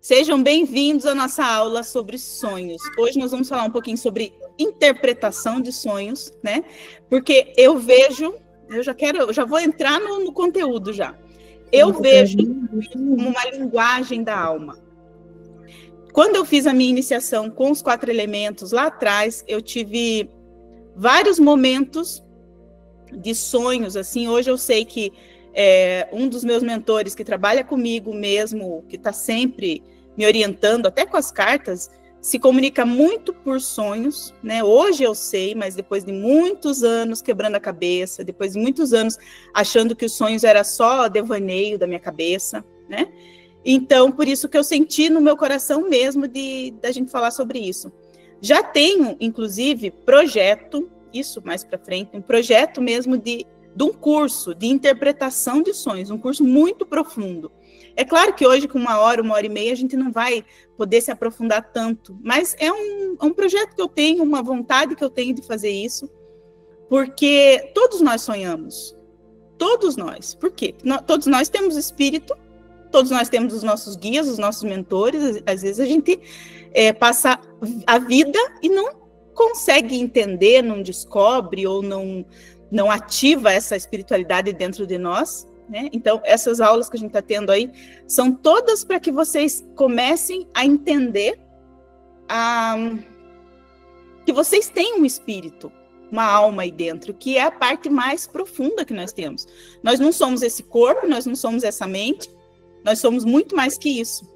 Sejam bem-vindos à nossa aula sobre sonhos. Hoje nós vamos falar um pouquinho sobre interpretação de sonhos, né? Porque eu já vou entrar no conteúdo já. Eu vejo como uma linguagem da alma. Quando eu fiz a minha iniciação com os 4 elementos lá atrás, eu tive vários momentos de sonhos, assim. Hoje eu sei que um dos meus mentores que trabalha comigo mesmo, que está sempre me orientando, até com as cartas, se comunica muito por sonhos, né? Hoje eu sei, mas depois de muitos anos quebrando a cabeça, depois de muitos anos achando que os sonhos era só devaneio da minha cabeça, né? Então, por isso que eu senti no meu coração mesmo da gente falar sobre isso. Já tenho, inclusive, projeto, isso mais para frente, um projeto mesmo de um curso de interpretação de sonhos, um curso muito profundo. É claro que hoje, com 1 hora e meia, a gente não vai poder se aprofundar tanto, mas é um projeto que eu tenho, uma vontade que eu tenho de fazer isso, porque todos nós sonhamos, todos nós. Por quê? Todos nós temos espírito, todos nós temos os nossos guias, os nossos mentores. Às vezes a gente passa a vida e não consegue entender, não descobre ou não ativa essa espiritualidade dentro de nós, né? Então, essas aulas que a gente está tendo aí são todas para que vocês comecem a entender que vocês têm um espírito, uma alma aí dentro, que é a parte mais profunda que nós temos. Nós não somos esse corpo, nós não somos essa mente, nós somos muito mais que isso.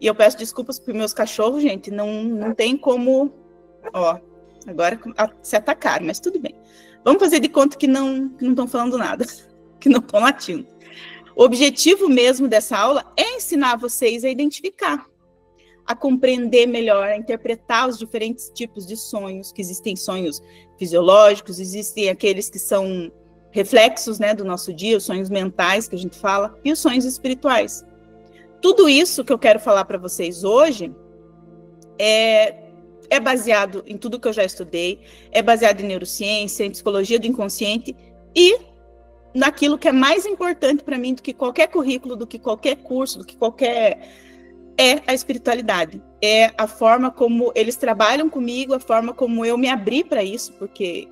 E eu peço desculpas para meus cachorros, gente, não tem como, agora se atacar, mas tudo bem. Vamos fazer de conta que não estão falando nada, que não estão latindo. O objetivo mesmo dessa aula é ensinar vocês a identificar, a compreender melhor, a interpretar os diferentes tipos de sonhos, que existem sonhos fisiológicos, existem aqueles que são reflexos, né, do nosso dia, os sonhos mentais que a gente fala, e os sonhos espirituais. Tudo isso que eu quero falar para vocês hoje é baseado em tudo que eu já estudei, é baseado em neurociência, em psicologia do inconsciente e naquilo que é mais importante para mim do que qualquer currículo, do que qualquer curso, do que é a espiritualidade. É a forma como eles trabalham comigo, a forma como eu me abri para isso, porque,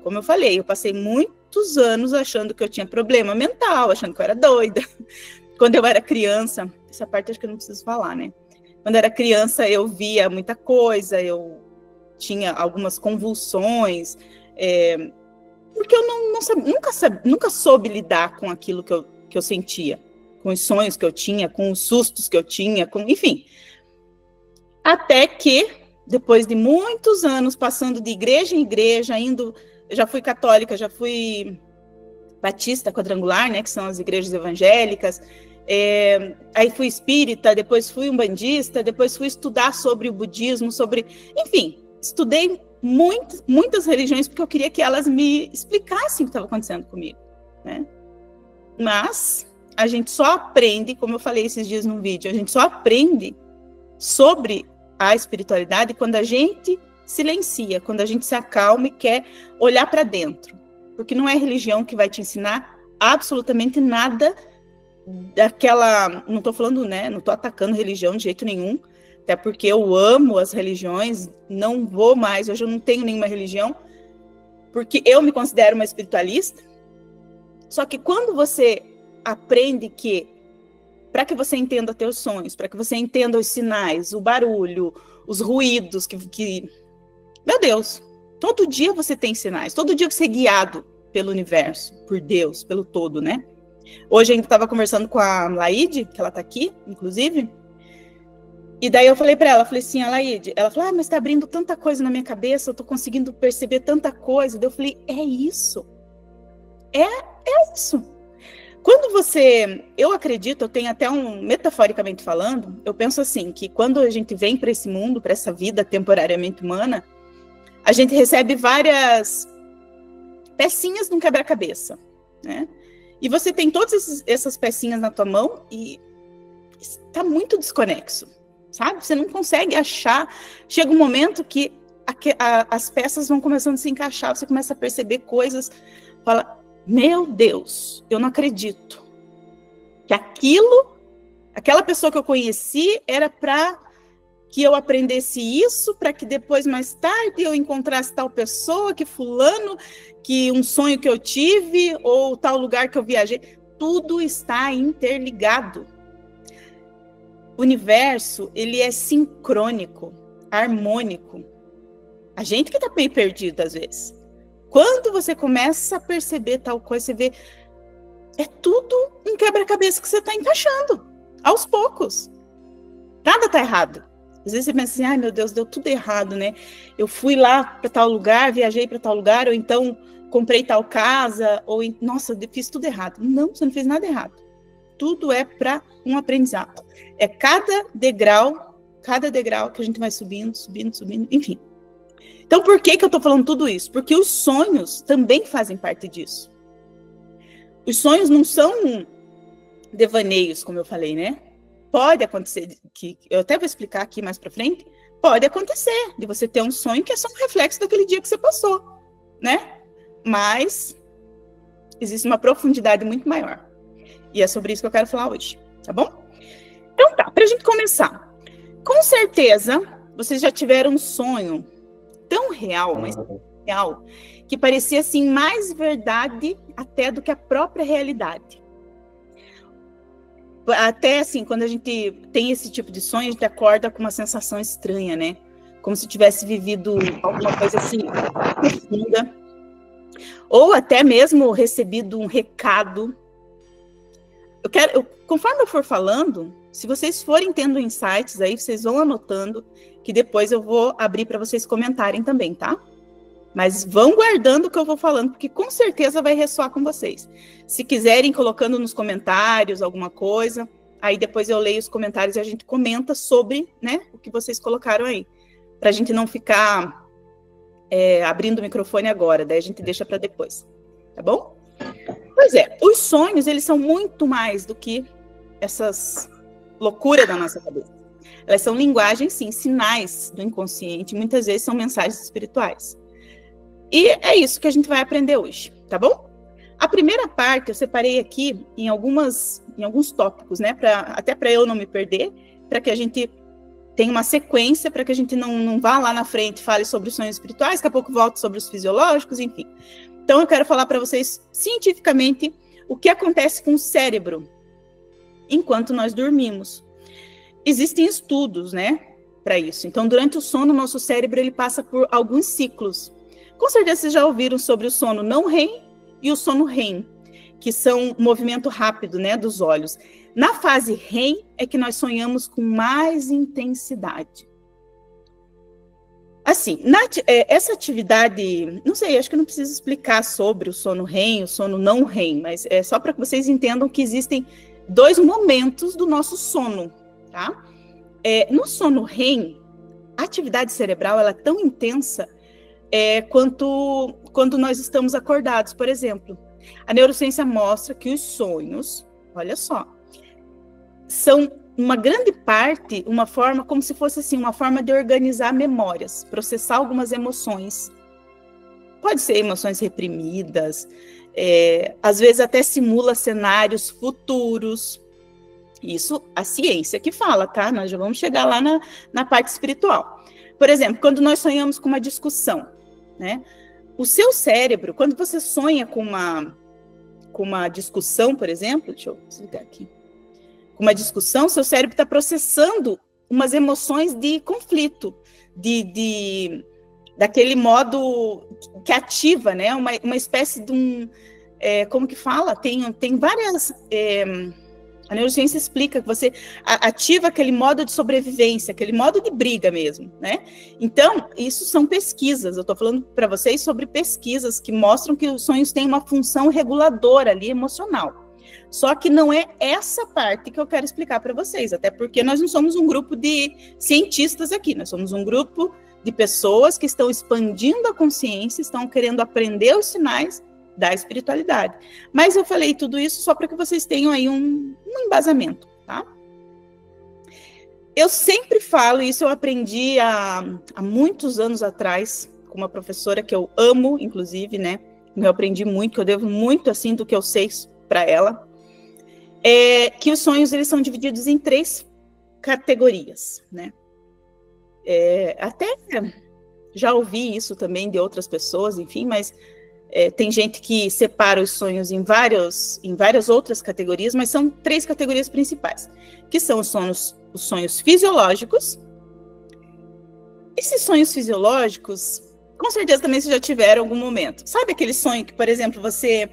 como eu falei, eu passei muitos anos achando que eu tinha problema mental, achando que eu era doida. Quando eu era criança, essa parte acho que eu não preciso falar, né? Quando eu era criança, eu via muita coisa, eu tinha algumas convulsões, porque eu nunca soube lidar com aquilo que eu sentia, com os sonhos que eu tinha, com os sustos que eu tinha, enfim. Até que, depois de muitos anos passando de igreja em igreja, já fui católica, já fui batista quadrangular, né, que são as igrejas evangélicas, aí fui espírita, depois fui umbandista, depois fui estudar sobre o budismo, enfim, estudei muitas religiões porque eu queria que elas me explicassem o que estava acontecendo comigo, né? Mas a gente só aprende, como eu falei esses dias no vídeo, a gente só aprende sobre a espiritualidade quando a gente silencia, quando a gente se acalma e quer olhar para dentro, porque não é a religião que vai te ensinar absolutamente nada daquela, não estou falando, né, não estou atacando religião de jeito nenhum, até porque eu amo as religiões, não vou mais, hoje eu não tenho nenhuma religião, porque eu me considero uma espiritualista. Só que quando você aprende que, para que você entenda teus sonhos, para que você entenda os sinais, o barulho, os ruídos, meu Deus, todo dia você tem sinais, todo dia você é guiado pelo universo, por Deus, pelo todo, né? Hoje a gente estava conversando com a Laide, que ela está aqui, inclusive, e daí eu falei para ela, falei assim, a Laide, ela falou, mas está abrindo tanta coisa na minha cabeça, eu estou conseguindo perceber tanta coisa. Daí eu falei, é isso. É isso. Quando eu acredito, eu tenho até metaforicamente falando, eu penso assim, que quando a gente vem para esse mundo, para essa vida temporariamente humana, a gente recebe várias pecinhas num quebra-cabeça, né? E você tem todas essas pecinhas na tua mão e está muito desconexo, sabe? Você não consegue achar. Chega um momento que as peças vão começando a se encaixar, você começa a perceber coisas, fala, meu Deus, eu não acredito que Aquela pessoa que eu conheci era para que eu aprendesse isso, para que depois, mais tarde, eu encontrasse tal pessoa, que fulano, que um sonho que eu tive, ou tal lugar que eu viajei. Tudo está interligado. O universo, ele é sincrônico, harmônico. A gente que está meio perdido, às vezes. Quando você começa a perceber tal coisa, você vê, é tudo um quebra-cabeça que você está encaixando, aos poucos. Nada está errado. Às vezes você pensa assim, ai meu Deus, deu tudo errado, né? Eu fui lá para tal lugar, viajei para tal lugar, ou então comprei tal casa, ou nossa, eu fiz tudo errado. Não, você não fez nada errado. Tudo é para um aprendizado. É cada degrau que a gente vai subindo, enfim. Então, por que eu estou falando tudo isso? Porque os sonhos também fazem parte disso. Os sonhos não são devaneios, como eu falei, né? Pode acontecer, que eu até vou explicar aqui mais para frente, pode acontecer de você ter um sonho que é só um reflexo daquele dia que você passou, né? Mas existe uma profundidade muito maior. E é sobre isso que eu quero falar hoje, tá bom? Então tá, para a gente começar. Com certeza, vocês já tiveram um sonho tão real, mas tão real, que parecia assim mais verdade até do que a própria realidade. Até assim, quando a gente tem esse tipo de sonho, a gente acorda com uma sensação estranha, né? Como se tivesse vivido alguma coisa assim profunda. Ou até mesmo recebido um recado. Conforme eu for falando, se vocês forem tendo insights aí, vocês vão anotando, que depois eu vou abrir para vocês comentarem também, tá? Mas vão guardando o que eu vou falando, porque com certeza vai ressoar com vocês. Se quiserem, colocando nos comentários alguma coisa, aí depois eu leio os comentários e a gente comenta sobre, né, o que vocês colocaram aí. Para a gente não ficar abrindo o microfone agora, daí a gente deixa para depois, tá bom? Pois é, os sonhos, eles são muito mais do que essas loucuras da nossa cabeça. Elas são linguagens, sim, sinais do inconsciente, muitas vezes são mensagens espirituais. E é isso que a gente vai aprender hoje, tá bom? A primeira parte eu separei aqui em alguns tópicos, né? Até para eu não me perder, para que a gente tenha uma sequência, para que a gente não vá lá na frente e fale sobre os sonhos espirituais, daqui a pouco volte sobre os fisiológicos, enfim. Então eu quero falar para vocês cientificamente o que acontece com o cérebro enquanto nós dormimos. Existem estudos, né, para isso. Então, durante o sono, nosso cérebro ele passa por alguns ciclos. Com certeza vocês já ouviram sobre o sono não REM e o sono REM, que são um movimento rápido, né, dos olhos. Na fase REM é que nós sonhamos com mais intensidade. Assim, essa atividade, não sei, acho que eu não preciso explicar sobre o sono REM, o sono não REM, mas é só para que vocês entendam que existem dois momentos do nosso sono, tá? No sono REM, a atividade cerebral ela é tão intensa quanto quando nós estamos acordados, por exemplo. A neurociência mostra que os sonhos, olha só, são uma grande parte, uma forma, como se fosse assim, uma forma de organizar memórias, processar algumas emoções. Pode ser emoções reprimidas, às vezes até simula cenários futuros. Isso a ciência que fala, tá? Nós já vamos chegar lá na parte espiritual. Por exemplo, quando nós sonhamos com uma discussão, né? O seu cérebro, quando você sonha com uma discussão, por exemplo, deixa eu desligar aqui. Com uma discussão, seu cérebro está processando umas emoções de conflito, daquele modo que ativa, né? Uma espécie de um... como que fala? Tem várias... a neurociência explica que você ativa aquele modo de sobrevivência, aquele modo de briga mesmo, né? Então, isso são pesquisas. Eu estou falando para vocês sobre pesquisas que mostram que os sonhos têm uma função reguladora ali, emocional. Só que não é essa parte que eu quero explicar para vocês, até porque nós não somos um grupo de cientistas aqui, nós somos um grupo de pessoas que estão expandindo a consciência, estão querendo aprender os sinais da espiritualidade. Mas eu falei tudo isso só para que vocês tenham aí um embasamento, tá? Eu sempre falo, isso eu aprendi há muitos anos atrás, com uma professora que eu amo, inclusive, né? Eu aprendi muito, que eu devo muito, assim, do que eu sei para ela. que os sonhos eles são divididos em 3 categorias, né? Até já ouvi isso também de outras pessoas, enfim, mas tem gente que separa os sonhos em várias outras categorias, mas são 3 categorias principais, que são os sonhos fisiológicos. Esses sonhos fisiológicos, com certeza também vocês já tiveram algum momento. Sabe aquele sonho que, por exemplo, você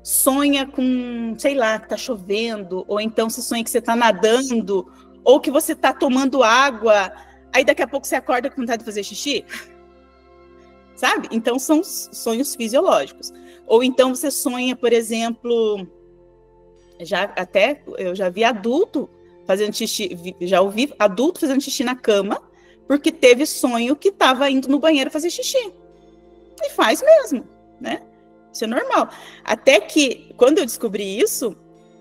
sonha com, sei lá, que tá chovendo, ou então você sonha que você tá nadando, ou que você tá tomando água, aí daqui a pouco você acorda com vontade de fazer xixi? Sabe? Então são sonhos fisiológicos. Ou então você sonha, por exemplo, eu já vi adulto fazendo xixi, já ouvi adulto fazendo xixi na cama, porque teve sonho que estava indo no banheiro fazer xixi. E faz mesmo, né? Isso é normal. Até que, quando eu descobri isso,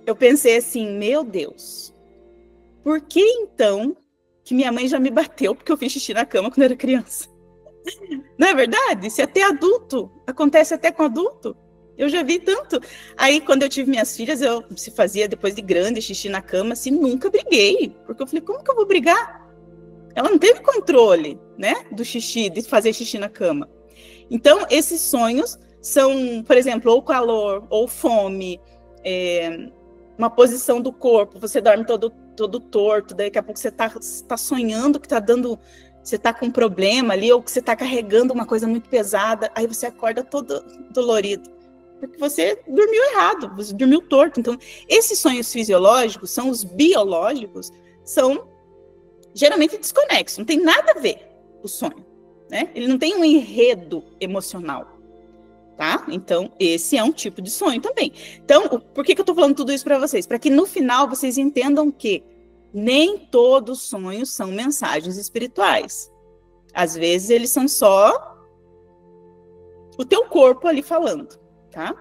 eu pensei assim, meu Deus, por que então que minha mãe já me bateu porque eu fiz xixi na cama quando eu era criança? Não é verdade? Se até adulto, acontece até com adulto. Eu já vi tanto. Aí, quando eu tive minhas filhas, eu se fazia depois de grande xixi na cama, assim, nunca briguei. Porque eu falei, como que eu vou brigar? Ela não teve controle, né, do xixi, de fazer xixi na cama. Então, esses sonhos são, por exemplo, ou calor, ou fome, uma posição do corpo, você dorme todo torto, daqui a pouco você tá sonhando que tá dando, você tá com um problema ali, ou que você tá carregando uma coisa muito pesada, aí você acorda todo dolorido, porque você dormiu errado, você dormiu torto. Então, esses sonhos fisiológicos, são os biológicos, são geralmente desconexos, não tem nada a ver o sonho, né? Ele não tem um enredo emocional, tá? Então, esse é um tipo de sonho também. Então, por que eu tô falando tudo isso para vocês? Para que no final vocês entendam que nem todos os sonhos são mensagens espirituais. Às vezes eles são só o teu corpo ali falando, tá?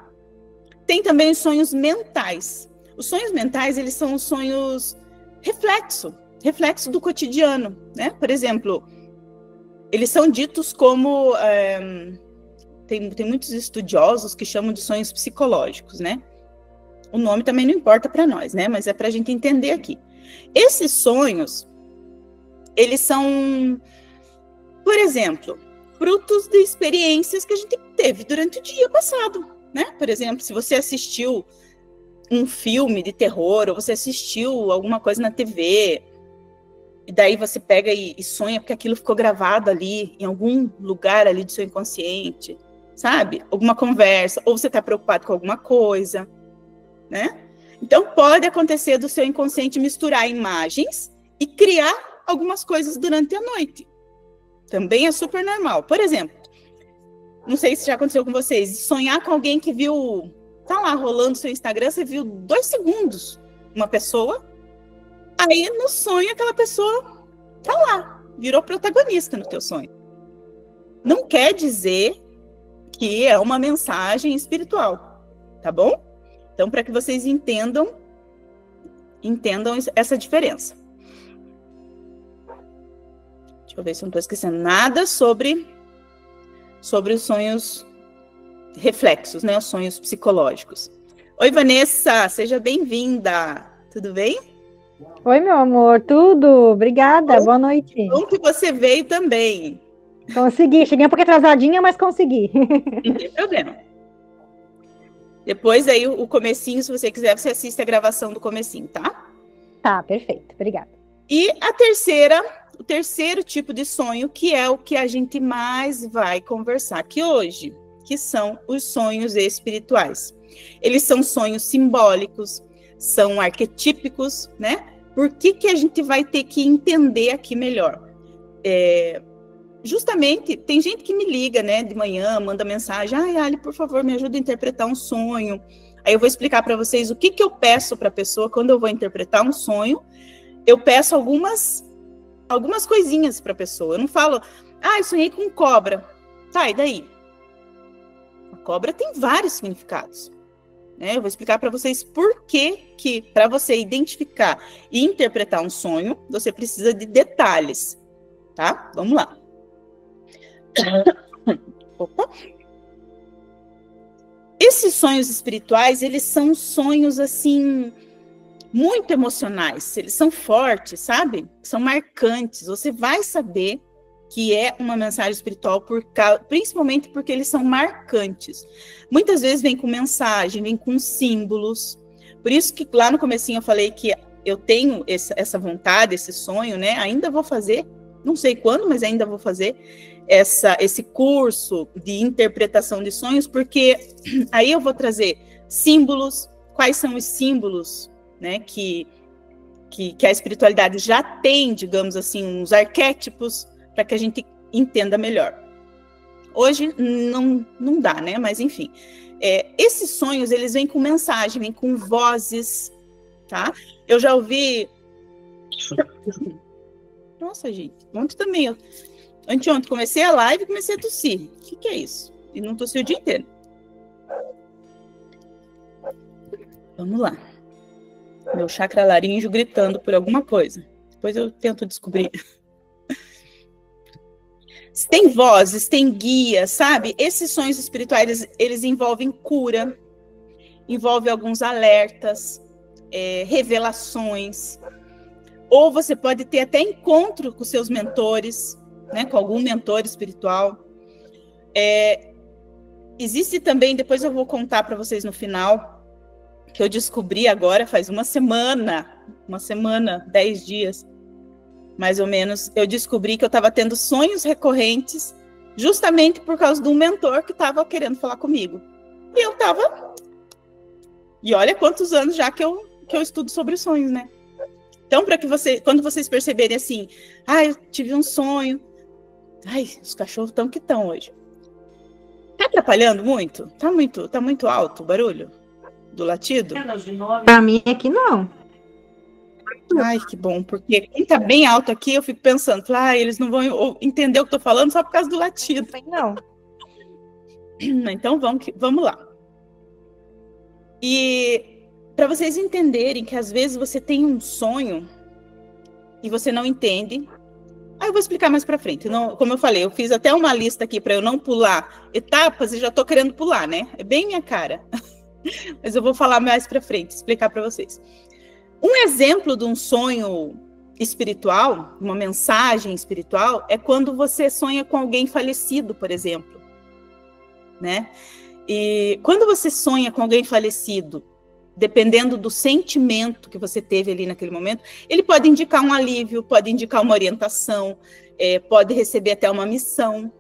Tem também os sonhos mentais. Os sonhos mentais, eles são os sonhos reflexo do cotidiano, né? Por exemplo, eles são ditos como... tem muitos estudiosos que chamam de sonhos psicológicos, né? O nome também não importa para nós, né? Mas é para a gente entender aqui. Esses sonhos, eles são, por exemplo, frutos de experiências que a gente teve durante o dia passado, né? Por exemplo, se você assistiu um filme de terror, ou você assistiu alguma coisa na TV, e daí você pega e sonha porque aquilo ficou gravado ali, em algum lugar ali do seu inconsciente, sabe? Alguma conversa, ou você está preocupado com alguma coisa, né? Então, pode acontecer do seu inconsciente misturar imagens e criar algumas coisas durante a noite. Também é super normal. Por exemplo, não sei se já aconteceu com vocês, sonhar com alguém que viu, tá lá rolando seu Instagram, você viu 2 segundos uma pessoa, aí no sonho aquela pessoa tá lá, virou protagonista no teu sonho. Não quer dizer que é uma mensagem espiritual, tá bom? Então, para que vocês entendam essa diferença. Deixa eu ver se eu não estou esquecendo nada sobre os sonhos reflexos, né? Os sonhos psicológicos. Oi, Vanessa, seja bem-vinda. Tudo bem? Oi, meu amor, tudo? Obrigada, boa noite. Bom que você veio também. Consegui, cheguei um pouco atrasadinha, mas consegui. Não tem problema. Depois aí o comecinho, se você quiser, você assiste a gravação do comecinho, tá? Tá, perfeito, obrigada. E o terceiro tipo de sonho, que é o que a gente mais vai conversar aqui hoje, que são os sonhos espirituais. Eles são sonhos simbólicos, são arquetípicos, né? Por que a gente vai ter que entender aqui melhor? Justamente, tem gente que me liga, né, de manhã, manda mensagem, Ali, por favor, me ajuda a interpretar um sonho. Aí eu vou explicar para vocês o que eu peço para a pessoa quando eu vou interpretar um sonho. Eu peço algumas coisinhas para a pessoa. Eu não falo, eu sonhei com cobra. Tá, e daí? A cobra tem vários significados, né? Eu vou explicar para vocês por que para você identificar e interpretar um sonho, você precisa de detalhes, tá? Vamos lá. Opa. Esses sonhos espirituais, eles são sonhos assim muito emocionais, eles são fortes, sabe? São marcantes. Você vai saber que é uma mensagem espiritual, principalmente porque eles são marcantes. Muitas vezes vem com mensagem, vem com símbolos. Por isso que lá no comecinho eu falei que eu tenho essa vontade, esse sonho, né? Ainda vou fazer, não sei quando, mas ainda vou fazer esse curso de interpretação de sonhos, porque aí eu vou trazer símbolos, quais são os símbolos, né, que a espiritualidade já tem, digamos assim, uns arquétipos, para que a gente entenda melhor. Hoje não dá, né? Mas enfim, esses sonhos, eles vêm com mensagem, vêm com vozes, tá? Eu já ouvi... Nossa, gente, ontem também, anteontem comecei a live e comecei a tossir. O que é isso? E não tossi o dia inteiro. Vamos lá. Meu chakra laríngeo gritando por alguma coisa. Depois eu tento descobrir. Tem vozes, tem guia, sabe? Esses sonhos espirituais, eles envolvem cura, envolvem alguns alertas, revelações. Ou você pode ter até encontro com seus mentores, né? Com algum mentor espiritual. Existe também, depois eu vou contar para vocês no final, que eu descobri agora, faz uma semana, 10 dias, mais ou menos, eu descobri que eu estava tendo sonhos recorrentes justamente por causa de um mentor que estava querendo falar comigo. E eu estava... E olha quantos anos já que eu estudo sobre sonhos, né? Então, para que quando vocês perceberem assim, eu tive um sonho, os cachorros estão que estão hoje. Tá atrapalhando muito? Tá muito alto o barulho do latido? Para mim aqui não. Ai, que bom, porque quem tá bem alto aqui, eu fico pensando, eles não vão entender o que eu tô falando só por causa do latido. Não. Então, vamos lá. E para vocês entenderem que às vezes você tem um sonho e você não entende, eu vou explicar mais para frente. Não, como eu falei, eu fiz até uma lista aqui para eu não pular etapas e já tô querendo pular, né? É bem minha cara. Mas eu vou falar mais para frente, explicar para vocês. Um exemplo de um sonho espiritual, uma mensagem espiritual, é quando você sonha com alguém falecido, por exemplo, né? E quando você sonha com alguém falecido, dependendo do sentimento que você teve ali naquele momento, ele pode indicar um alívio, pode indicar uma orientação, pode receber até uma missão,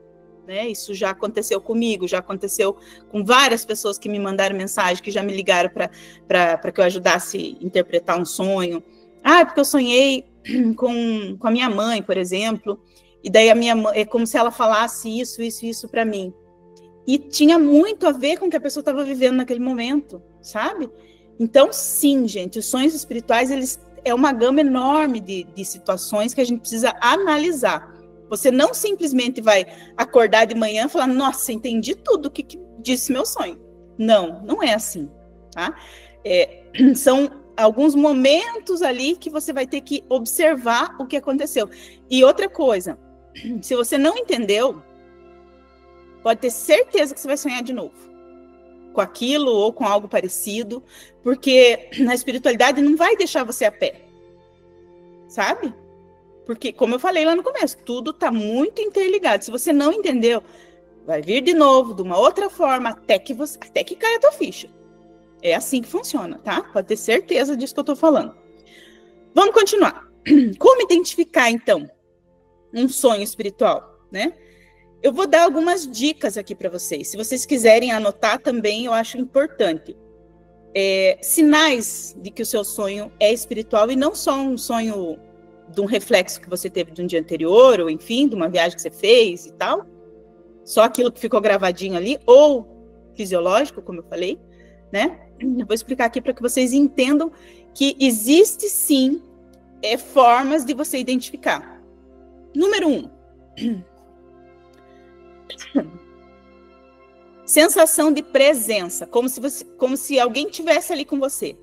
né? Isso já aconteceu comigo, já aconteceu com várias pessoas que me mandaram mensagem, que já me ligaram para que eu ajudasse a interpretar um sonho. Porque eu sonhei com a minha mãe, por exemplo, e daí a minha mãe, é como se ela falasse isso para mim. E tinha muito a ver com o que a pessoa estava vivendo naquele momento, sabe? Então, sim, gente, os sonhos espirituais, eles é uma gama enorme de situações que a gente precisa analisar. Você não simplesmente vai acordar de manhã e falar, nossa, entendi tudo o que disse meu sonho. Não é assim, tá? São alguns momentos ali que você vai ter que observar o que aconteceu. E outra coisa, se você não entendeu, pode ter certeza que você vai sonhar de novo com aquilo ou com algo parecido, porque a espiritualidade não vai deixar você a pé, sabe? Porque, como eu falei lá no começo, tudo está muito interligado. Se você não entendeu, vai vir de novo, de uma outra forma, até que caia a tua ficha. É assim que funciona, tá? Pode ter certeza disso que eu estou falando. Vamos continuar. Como identificar, então, um sonho espiritual, né? Eu vou dar algumas dicas aqui para vocês. Se vocês quiserem anotar também, eu acho importante. Sinais de que o seu sonho é espiritual e não só um sonho de um reflexo que você teve de um dia anterior, ou enfim, de uma viagem que você fez e tal. Só aquilo que ficou gravadinho ali, ou fisiológico, como eu falei, né? Eu vou explicar aqui para que vocês entendam que existe sim formas de você identificar. Número 1. Sensação de presença, como se alguém estivesse ali com você.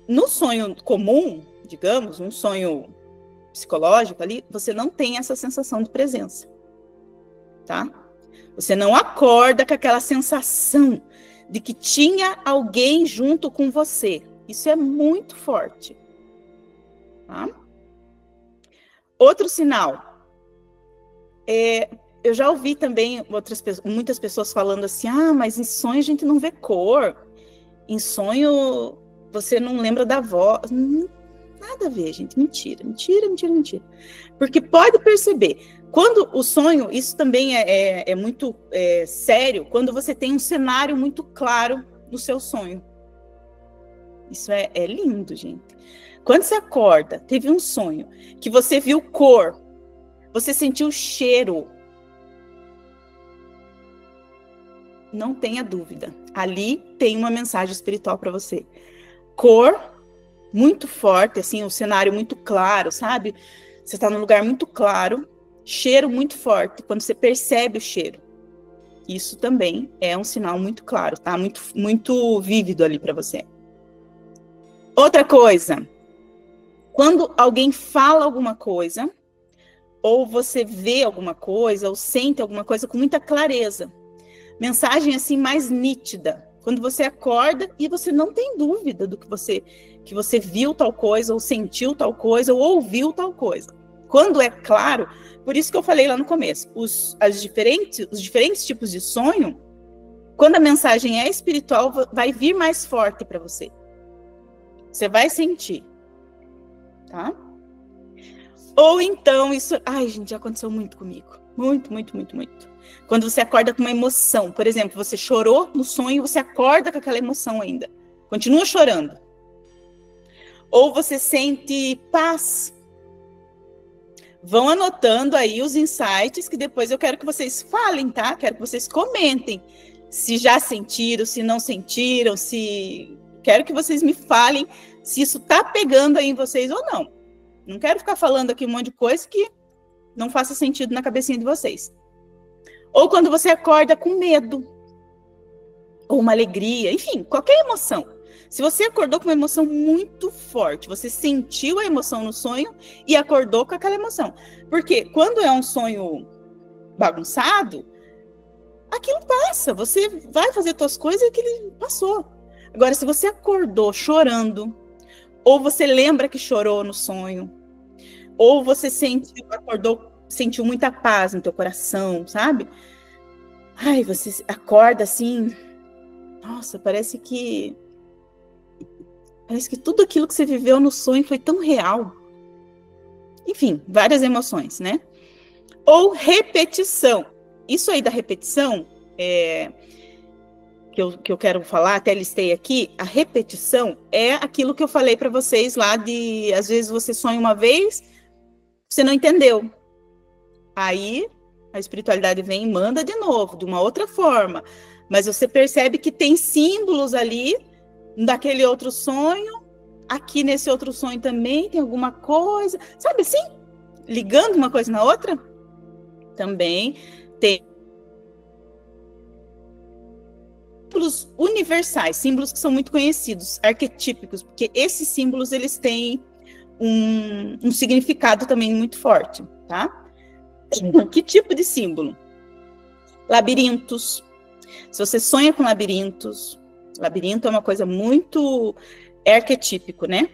No sonho comum, digamos, um sonho psicológico ali, você não tem essa sensação de presença, tá? Você não acorda com aquela sensação de que tinha alguém junto com você. Isso é muito forte. Tá? Outro sinal. Eu já ouvi também muitas pessoas falando assim, mas em sonho a gente não vê cor. Em sonho você não lembra da voz. Nada a ver, gente. Mentira. Porque pode perceber, quando o sonho, isso também é muito sério, quando você tem um cenário muito claro no seu sonho. Isso é lindo, gente. Quando você acorda, teve um sonho, que você viu cor, você sentiu cheiro, não tenha dúvida. Ali tem uma mensagem espiritual para você. Cor muito forte, assim, o cenário muito claro, sabe? Você está num lugar muito claro, cheiro muito forte, quando você percebe o cheiro. Isso também é um sinal muito claro, tá? Muito, muito vívido ali para você. Outra coisa, quando alguém fala alguma coisa, ou você vê alguma coisa, ou sente alguma coisa com muita clareza, mensagem assim mais nítida, quando você acorda e você não tem dúvida do que você viu tal coisa, ou sentiu tal coisa, ou ouviu tal coisa. Quando é claro, por isso que eu falei lá no começo, os diferentes tipos de sonho, quando a mensagem é espiritual, vai vir mais forte para você. Você vai sentir, tá? Ou então, isso... Ai, gente, já aconteceu muito comigo. Muito. Quando você acorda com uma emoção. Por exemplo, você chorou no sonho, você acorda com aquela emoção ainda. Continua chorando. Ou você sente paz. Vão anotando aí os insights, que depois eu quero que vocês falem, tá? Quero que vocês comentem. Se já sentiram, se não sentiram, se... Quero que vocês me falem se isso tá pegando aí em vocês ou não. Não quero ficar falando aqui um monte de coisa que não faça sentido na cabecinha de vocês. Ou quando você acorda com medo, ou uma alegria, enfim, qualquer emoção. Se você acordou com uma emoção muito forte, você sentiu a emoção no sonho e acordou com aquela emoção. Porque quando é um sonho bagunçado, aquilo passa, você vai fazer suas coisas e aquilo passou. Agora, se você acordou chorando, ou você lembra que chorou no sonho, ou você sentiu muita paz no teu coração, sabe? Ai, você acorda assim, nossa, parece que tudo aquilo que você viveu no sonho foi tão real. Enfim, várias emoções, né? Ou repetição. Isso aí da repetição, que eu quero falar, até listei aqui, a repetição é aquilo que eu falei para vocês lá de, às vezes você sonha uma vez, você não entendeu. Aí a espiritualidade vem e manda de novo, de uma outra forma. Mas você percebe que tem símbolos ali daquele outro sonho, aqui nesse outro sonho também tem alguma coisa, sabe assim? Ligando uma coisa na outra, também tem símbolos universais, símbolos que são muito conhecidos, arquetípicos, porque esses símbolos, eles têm um significado também muito forte, tá? Que tipo de símbolo? Labirintos. Se você sonha com labirintos, labirinto é uma coisa muito arquetípico, né?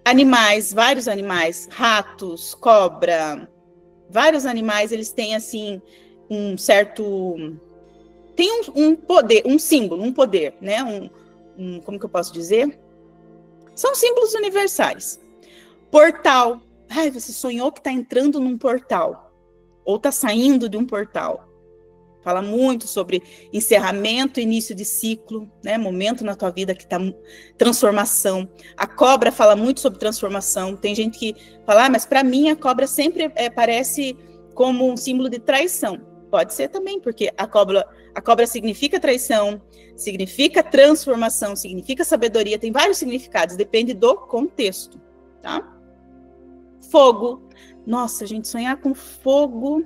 Animais, vários animais, ratos, cobra, vários animais, eles têm, assim, um certo... Tem um poder, um símbolo, um poder, né? Como que eu posso dizer? São símbolos universais. Portal. Ai, você sonhou que está entrando num portal. Ou está saindo de um portal. Fala muito sobre encerramento, início de ciclo, né? Momento na tua vida que está transformação. A cobra fala muito sobre transformação. Tem gente que fala, mas para mim a cobra sempre parece como um símbolo de traição. Pode ser também, porque a cobra significa traição, significa transformação, significa sabedoria, tem vários significados, depende do contexto, tá? Fogo. Nossa, gente, sonhar com fogo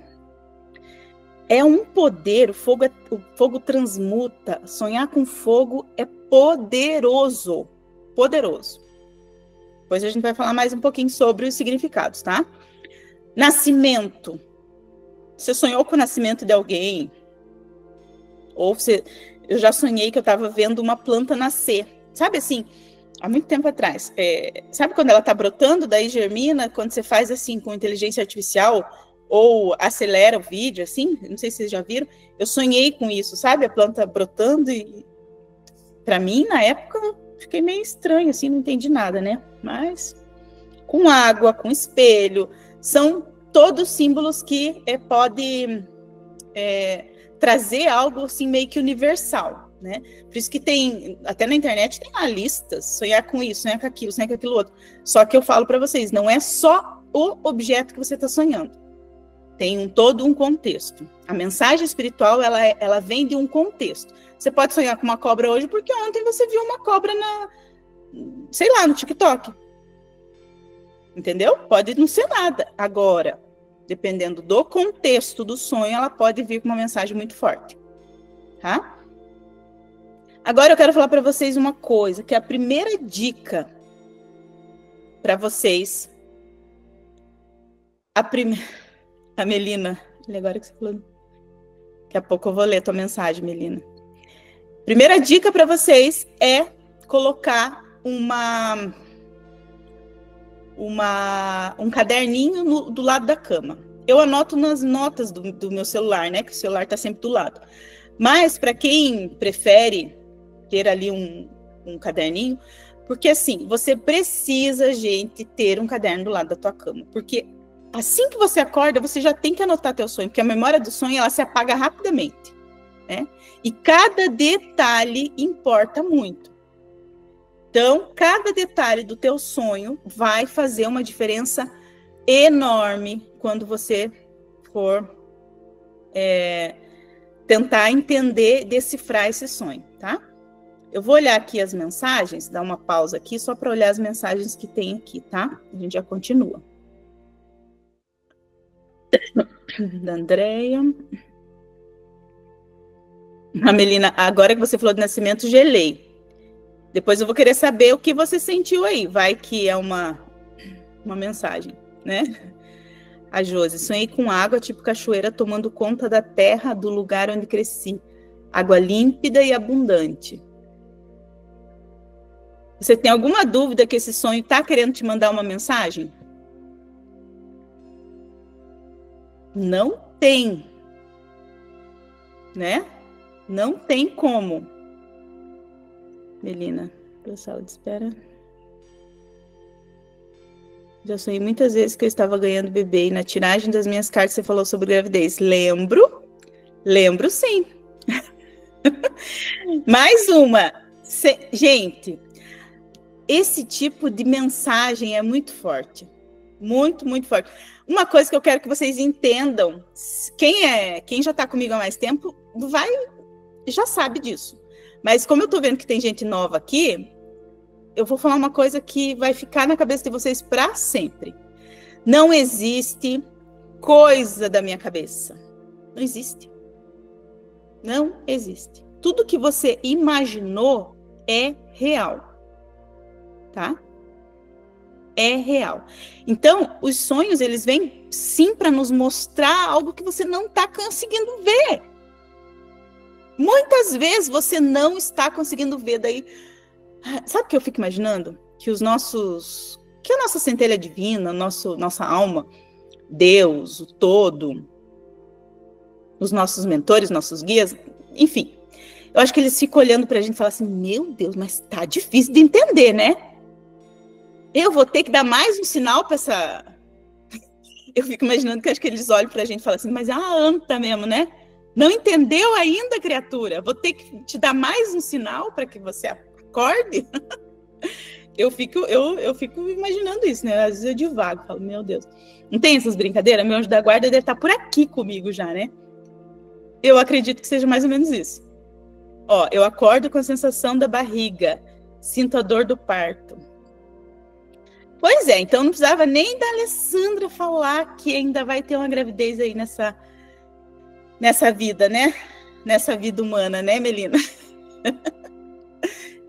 é um poder, o fogo transmuta, sonhar com fogo é poderoso, poderoso. Depois a gente vai falar mais um pouquinho sobre os significados, tá? Nascimento. Você sonhou com o nascimento de alguém? Ou eu já sonhei que eu estava vendo uma planta nascer. Sabe assim, há muito tempo atrás. Sabe quando ela está brotando, daí germina, quando você faz assim com inteligência artificial ou acelera o vídeo, assim, não sei se vocês já viram, eu sonhei com isso, sabe? A planta brotando e para mim, na época, fiquei meio estranho, assim, não entendi nada, né? Mas com água, com espelho, são todos símbolos que pode trazer algo assim meio que universal, né? Por isso que tem, até na internet tem lá listas, sonhar com isso, sonhar com aquilo, sonhar com aquilo outro. Só que eu falo para vocês, não é só o objeto que você está sonhando. Tem todo um contexto. A mensagem espiritual, ela vem de um contexto. Você pode sonhar com uma cobra hoje porque ontem você viu uma cobra sei lá, no TikTok. Entendeu? Pode não ser nada. Agora, dependendo do contexto do sonho, ela pode vir com uma mensagem muito forte. Tá? Agora eu quero falar para vocês uma coisa, que é a primeira dica para vocês. A Melina, agora que você falou. Daqui a pouco eu vou ler a tua mensagem, Melina. Primeira dica para vocês é colocar um caderninho do lado da cama. Eu anoto nas notas do meu celular, né? Que o celular está sempre do lado. Mas para quem prefere ter ali um caderninho, porque assim, você precisa, gente, ter um caderno do lado da tua cama. Porque assim que você acorda, você já tem que anotar teu sonho, porque a memória do sonho, ela se apaga rapidamente, né? E cada detalhe importa muito. Então, cada detalhe do teu sonho vai fazer uma diferença enorme quando você for tentar entender, decifrar esse sonho, tá? Eu vou olhar aqui as mensagens, dar uma pausa aqui, só para olhar as mensagens que tem aqui, tá? A gente já continua. Da Andréia. A Melina, agora que você falou de nascimento, gelei. Depois eu vou querer saber o que você sentiu aí. Vai que é uma mensagem, né? A Josi, sonhei com água tipo cachoeira tomando conta da terra do lugar onde cresci. Água límpida e abundante. Você tem alguma dúvida que esse sonho está querendo te mandar uma mensagem? Não tem. Né? Não tem como. Melina, pela sala de espera. Já sonhei muitas vezes que eu estava ganhando bebê e na tiragem das minhas cartas você falou sobre gravidez. Lembro sim. Mais uma. Gente, esse tipo de mensagem é muito forte. Muito, muito forte. Uma coisa que eu quero que vocês entendam, quem já está comigo há mais tempo, já sabe disso. Mas como eu estou vendo que tem gente nova aqui, eu vou falar uma coisa que vai ficar na cabeça de vocês para sempre. Não existe coisa da minha cabeça. Não existe. Não existe. Tudo que você imaginou é real. Tá? É real. Então, os sonhos, eles vêm sim para nos mostrar algo que você não está conseguindo ver. Muitas vezes você não está conseguindo ver. Daí, sabe o que eu fico imaginando? Que a nossa centelha divina, nossa alma, Deus, o todo, os nossos mentores, nossos guias, enfim. Eu acho que eles ficam olhando para a gente e falam assim, meu Deus, mas tá difícil de entender, né? Eu vou ter que dar mais um sinal para essa... Eu fico imaginando que acho que eles olham para a gente e falam assim, mas é uma anta mesmo, né? Não entendeu ainda, criatura? Vou ter que te dar mais um sinal para que você acorde? Eu fico imaginando isso, né? Às vezes eu divago, falo, meu Deus. Não tem essas brincadeiras? Meu anjo da guarda deve estar por aqui comigo já, né? Eu acredito que seja mais ou menos isso. Ó, eu acordo com a sensação da barriga, sinto a dor do parto. Pois é, então não precisava nem da Alessandra falar que ainda vai ter uma gravidez aí nessa vida, né? Nessa vida humana, né, Melina?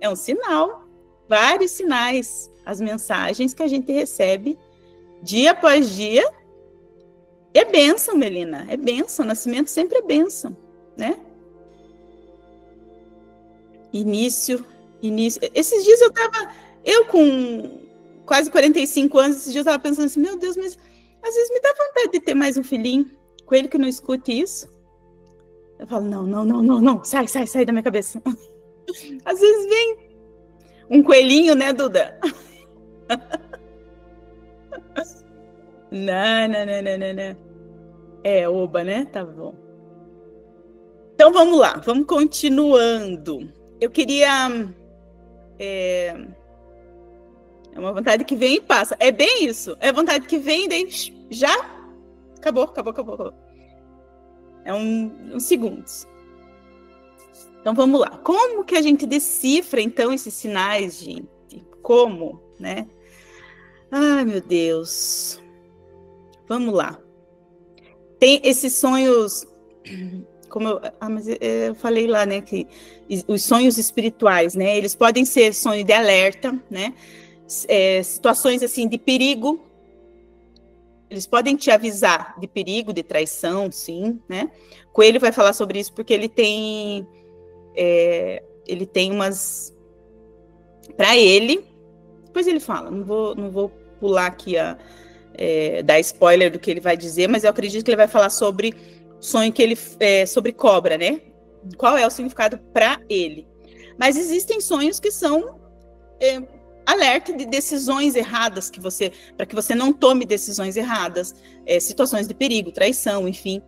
É um sinal, vários sinais, as mensagens que a gente recebe dia após dia. É bênção, Melina, é bênção, nascimento sempre é bênção, né? Início. Esses dias Eu com quase 45 anos, esses dias eu estava pensando assim, meu Deus, mas às vezes me dá vontade de ter mais um filhinho, coelho que não escute isso. Eu falo, não, sai da minha cabeça. Às vezes vem um coelhinho, né, Duda? Não. É, oba, né? Tá bom. Então, vamos lá. Vamos continuando. Eu queria... É uma vontade que vem e passa. É bem isso. É vontade que vem e daí já... Acabou. É uns segundos. Então, vamos lá. Como que a gente decifra, então, esses sinais, gente? Como, né? Ai, meu Deus. Vamos lá. Tem esses sonhos, como eu falei lá, né, que os sonhos espirituais, né, eles podem ser sonho de alerta, né, situações assim de perigo, eles podem te avisar de perigo, de traição, sim, né. Coelho vai falar sobre isso porque ele tem umas, para ele, depois ele fala, não vou pular aqui dar spoiler do que ele vai dizer, mas eu acredito que ele vai falar sobre sonho que ele sobre cobra, né? Qual é o significado para ele? Mas existem sonhos que são alerta de decisões erradas para que você não tome decisões erradas, situações de perigo, traição, enfim.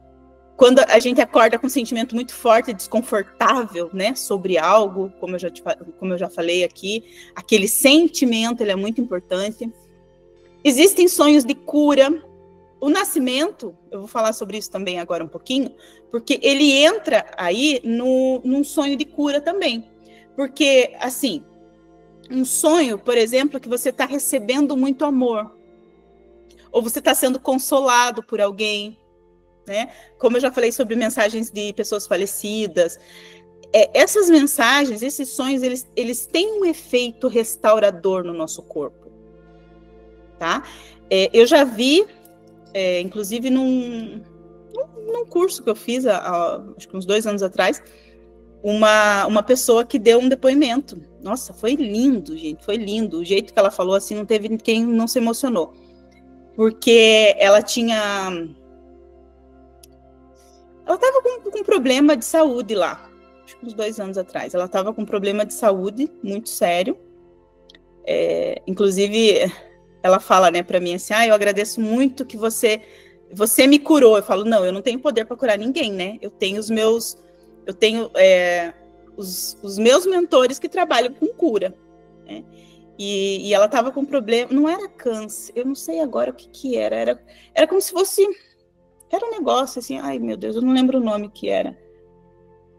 Quando a gente acorda com um sentimento muito forte, desconfortável, né, sobre algo, como eu já falei aqui, aquele sentimento, ele é muito importante. Existem sonhos de cura. O nascimento, eu vou falar sobre isso também agora um pouquinho, porque ele entra aí num sonho de cura também. Porque, assim, um sonho, por exemplo, que você está recebendo muito amor, ou você está sendo consolado por alguém, né? Como eu já falei sobre mensagens de pessoas falecidas, essas mensagens, esses sonhos, eles têm um efeito restaurador no nosso corpo, tá? Eu já vi, inclusive num curso que eu fiz, acho que uns 2 anos atrás, uma pessoa que deu um depoimento. Nossa, foi lindo, gente, foi lindo. O jeito que ela falou, assim, não teve quem não se emocionou. Porque ela estava com um problema de saúde lá, acho que uns 2 anos atrás. Ela estava com um problema de saúde muito sério. Inclusive, ela fala, né, para mim assim, eu agradeço muito que você me curou. Eu falo, não, eu não tenho poder para curar ninguém, né? Eu tenho os meus mentores que trabalham com cura, né? E ela estava com problema, não era câncer, eu não sei agora o que era como se fosse, era um negócio assim, ai meu Deus, eu não lembro o nome que era,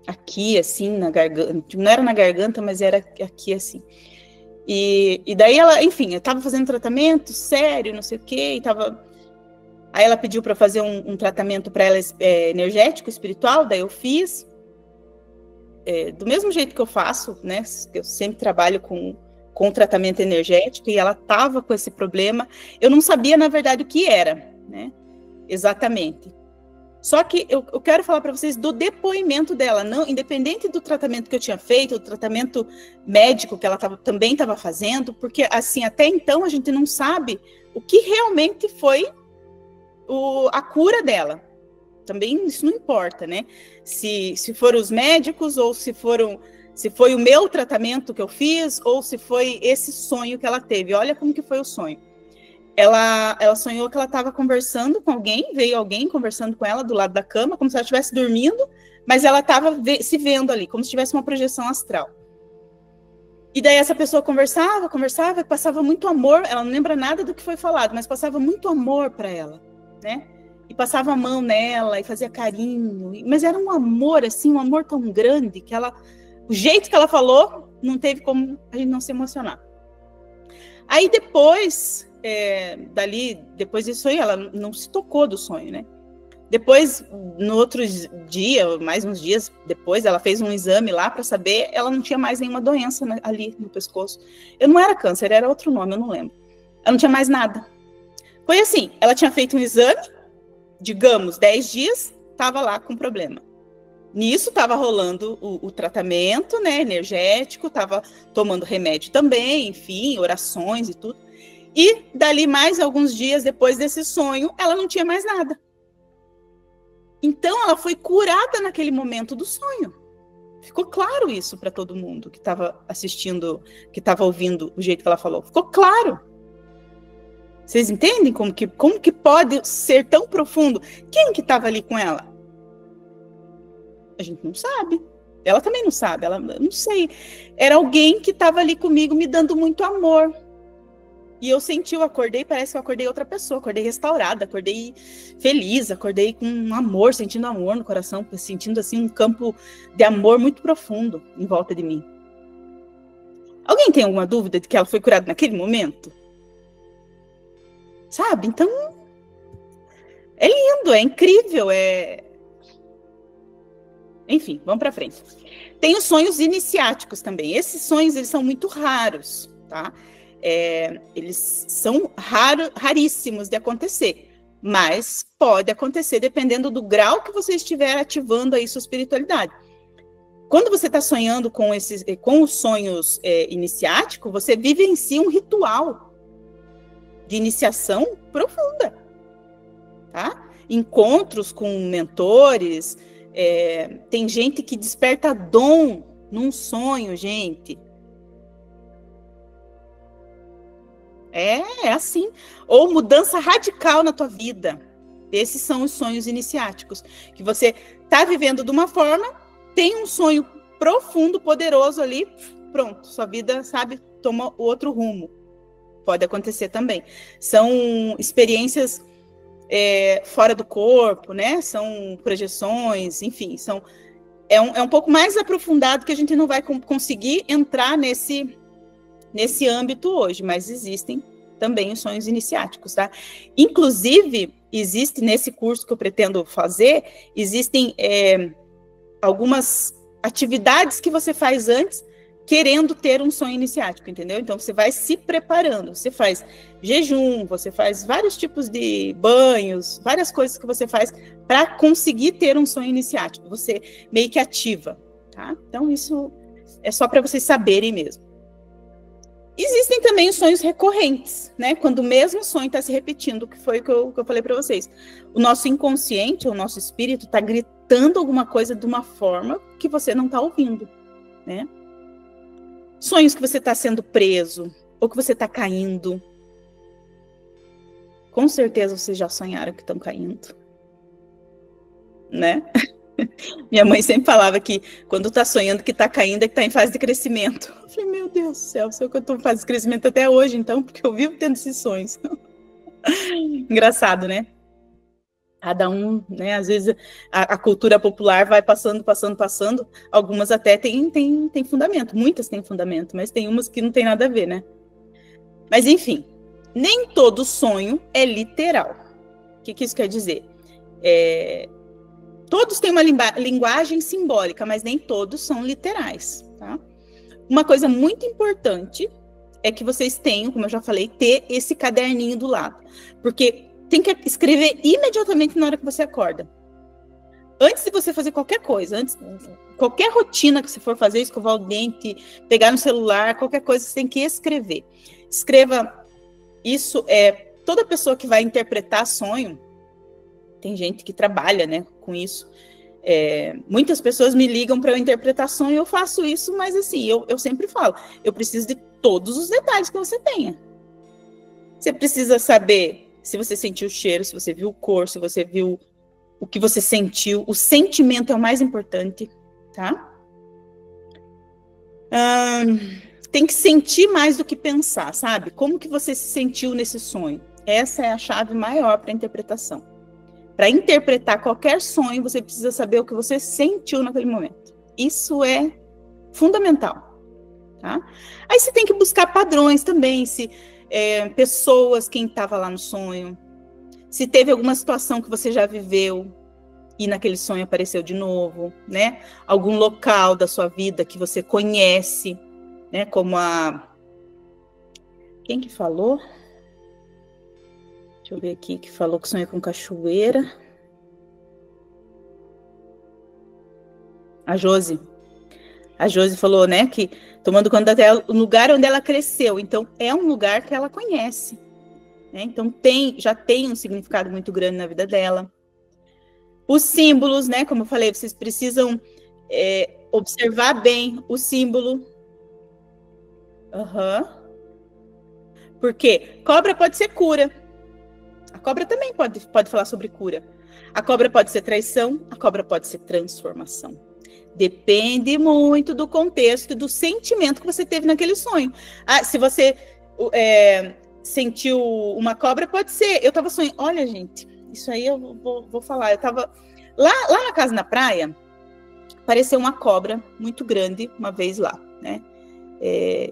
aqui assim, na garganta, não era na garganta, mas era aqui assim. E daí ela, enfim, eu estava fazendo tratamento sério, não sei o quê, aí ela pediu para fazer um tratamento para ela energético, espiritual, daí eu fiz, do mesmo jeito que eu faço, né, eu sempre trabalho com tratamento energético, e ela estava com esse problema, eu não sabia, na verdade, o que era, né, exatamente. Só que eu quero falar para vocês do depoimento dela, não, independente do tratamento que eu tinha feito, do tratamento médico que ela também estava fazendo, porque, assim, até então a gente não sabe o que realmente foi a cura dela. Também isso não importa, né? Se foram os médicos, ou se foi o meu tratamento que eu fiz, ou se foi esse sonho que ela teve. Olha como que foi o sonho. Ela sonhou que ela estava conversando com alguém, veio alguém conversando com ela do lado da cama, como se ela estivesse dormindo, mas ela estava se vendo ali, como se tivesse uma projeção astral. E daí essa pessoa conversava, e passava muito amor, ela não lembra nada do que foi falado, mas passava muito amor para ela, né? E passava a mão nela, e fazia carinho, mas era um amor, assim, um amor tão grande, que o jeito que ela falou, não teve como a gente não se emocionar. Aí depois... depois desse sonho, ela não se tocou do sonho, né? Depois, no outro dia, mais uns dias depois, ela fez um exame lá para saber, ela não tinha mais nenhuma doença ali no pescoço. Eu não era câncer, era outro nome, eu não lembro. Ela não tinha mais nada. Foi assim, ela tinha feito um exame, digamos, 10 dias, estava lá com problema, Nisso estava rolando o tratamento, né, energético, estava tomando remédio também, enfim, orações e tudo. E dali mais alguns dias depois desse sonho, ela não tinha mais nada. Então ela foi curada naquele momento do sonho. Ficou claro isso para todo mundo que estava assistindo, que estava ouvindo o jeito que ela falou. Ficou claro. Vocês entendem como que pode ser tão profundo? Quem que estava ali com ela? A gente não sabe. Ela também não sabe. Ela não sei. Era alguém que estava ali comigo me dando muito amor. E eu acordei, parece que eu acordei outra pessoa. Acordei restaurada, acordei feliz, acordei com amor, sentindo amor no coração, sentindo assim um campo de amor muito profundo em volta de mim. Alguém tem alguma dúvida de que ela foi curada naquele momento? Sabe? Então, é lindo, é incrível, Enfim, vamos para frente. Tem os sonhos iniciáticos também. Esses sonhos, eles são muito raros, tá? Eles são raríssimos de acontecer, mas pode acontecer dependendo do grau que você estiver ativando aí sua espiritualidade. Quando você está sonhando com os sonhos iniciáticos, você vivencia um ritual de iniciação profunda, tá? Encontros com mentores, tem gente que desperta dom num sonho, gente. É assim. Ou mudança radical na tua vida. Esses são os sonhos iniciáticos. Que você está vivendo de uma forma, tem um sonho profundo, poderoso ali, pronto, sua vida, sabe, toma outro rumo. Pode acontecer também. São experiências fora do corpo, né? São projeções, enfim, é um pouco mais aprofundado que a gente não vai conseguir entrar nesse âmbito hoje, mas existem também os sonhos iniciáticos, tá? Inclusive, existe nesse curso que eu pretendo fazer, existem algumas atividades que você faz antes, querendo ter um sonho iniciático, entendeu? Então, você vai se preparando, você faz jejum, você faz vários tipos de banhos, várias coisas que você faz para conseguir ter um sonho iniciático, você meio que ativa, tá? Então, isso é só para vocês saberem mesmo. Existem também os sonhos recorrentes, né? Quando o mesmo sonho está se repetindo, que foi o que eu falei para vocês. O nosso inconsciente, o nosso espírito está gritando alguma coisa de uma forma que você não está ouvindo, né? Sonhos que você está sendo preso, ou que você está caindo. Com certeza vocês já sonharam que estão caindo, né? Minha mãe sempre falava que quando tá sonhando que tá caindo é que tá em fase de crescimento. Eu falei, meu Deus do céu, sei que eu tô em fase de crescimento até hoje, então, porque eu vivo tendo esses sonhos. Engraçado, né? Cada um, né? Às vezes a cultura popular vai passando. Algumas até tem fundamento, muitas têm fundamento, mas tem umas que não tem nada a ver, né? Mas enfim, nem todo sonho é literal. O que isso quer dizer? Todos têm uma linguagem simbólica, mas nem todos são literais, tá? Uma coisa muito importante é que vocês tenham, como eu já falei, ter esse caderninho do lado. Porque tem que escrever imediatamente na hora que você acorda. Antes de você fazer qualquer coisa, qualquer rotina que você for fazer, escovar o dente, pegar no celular, qualquer coisa, você tem que escrever. Escreva isso, toda pessoa que vai interpretar sonho, tem gente que trabalha, né, com isso. Muitas pessoas me ligam para eu interpretar sonho e eu faço isso, mas assim, eu sempre falo, eu preciso de todos os detalhes que você tenha. Você precisa saber se você sentiu o cheiro, se você viu o cor, se você viu o que você sentiu. O sentimento é o mais importante, tá? Tem que sentir mais do que pensar, sabe? Como que você se sentiu nesse sonho? Essa é a chave maior para a interpretação. Para interpretar qualquer sonho, você precisa saber o que você sentiu naquele momento. Isso é fundamental, tá? Aí você tem que buscar padrões também, se pessoas, quem estava lá no sonho, se teve alguma situação que você já viveu e naquele sonho apareceu de novo, né? Algum local da sua vida que você conhece, né? Como quem que falou? Deixa eu ver aqui, que falou que sonha com cachoeira. A Josi. A Josi falou, né, que tomando conta dela, o lugar onde ela cresceu. Então, é um lugar que ela conhece. Né? Então, já tem um significado muito grande na vida dela. Os símbolos, né, como eu falei, vocês precisam observar bem o símbolo. Porque cobra pode ser cura. A cobra também pode falar sobre cura. A cobra pode ser traição, a cobra pode ser transformação. Depende muito do contexto e do sentimento que você teve naquele sonho. Se você sentiu uma cobra, pode ser. Eu estava sonhando. Olha, gente, isso aí eu vou falar. Eu estava lá na casa na praia, apareceu uma cobra muito grande uma vez lá, né?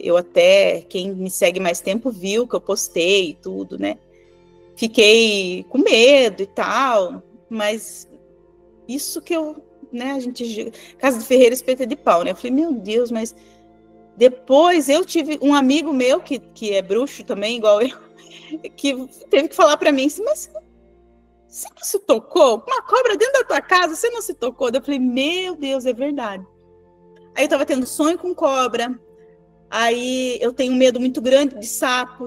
Eu até, quem me segue mais tempo viu que eu postei e tudo, né? Fiquei com medo e tal, mas isso que né, a gente, casa de ferreiro, espeta de pau, né? Eu falei, meu Deus, mas depois eu tive um amigo meu que é bruxo também, igual eu, que teve que falar para mim assim, mas você não se tocou? Uma cobra dentro da tua casa, você não se tocou? Eu falei, meu Deus, é verdade. Aí eu tava tendo sonho com cobra, aí eu tenho um medo muito grande de sapo,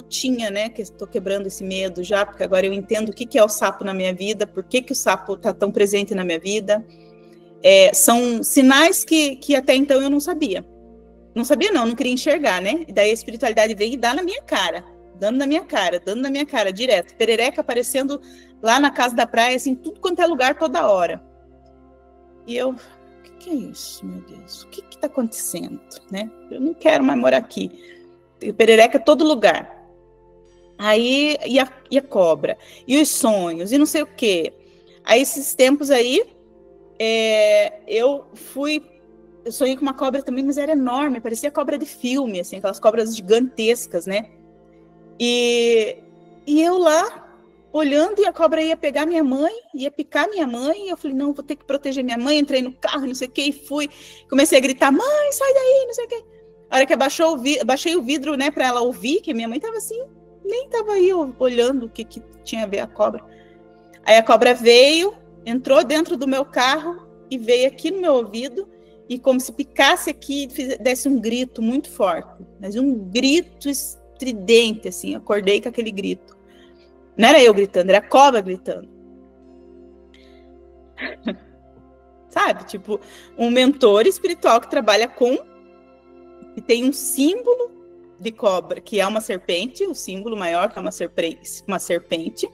né, que estou quebrando esse medo já, porque agora eu entendo o que é o sapo na minha vida, por que o sapo está tão presente na minha vida. São sinais que até então eu não sabia. Não sabia não queria enxergar, né? E daí a espiritualidade veio e dá na minha cara, dando na minha cara, direto. Perereca aparecendo lá na casa da praia, assim, tudo quanto é lugar, toda hora. E eu... O que é isso, meu Deus? O que está acontecendo, né? Eu não quero mais morar aqui. Tem perereca em todo lugar. Aí, e a cobra, e os sonhos, e não sei o quê. Aí, esses tempos aí, eu sonhei com uma cobra também, mas era enorme, parecia cobra de filme, assim, aquelas cobras gigantescas, né? E eu lá, olhando, e a cobra ia pegar minha mãe, ia picar minha mãe, e eu falei, não, vou ter que proteger minha mãe, entrei no carro, não sei o que, e fui, comecei a gritar, mãe, sai daí, não sei o que. A hora que baixei o vidro, né, pra ela ouvir, que minha mãe tava assim, nem tava aí olhando o que tinha a ver a cobra. Aí a cobra veio, entrou dentro do meu carro, e veio aqui no meu ouvido, e como se picasse aqui, desse um grito muito forte, mas um grito estridente, assim, acordei com aquele grito. Não era eu gritando, era a cobra gritando. Sabe? Tipo, um mentor espiritual que trabalha e tem um símbolo de cobra, que é uma serpente, o símbolo maior que é uma serpente.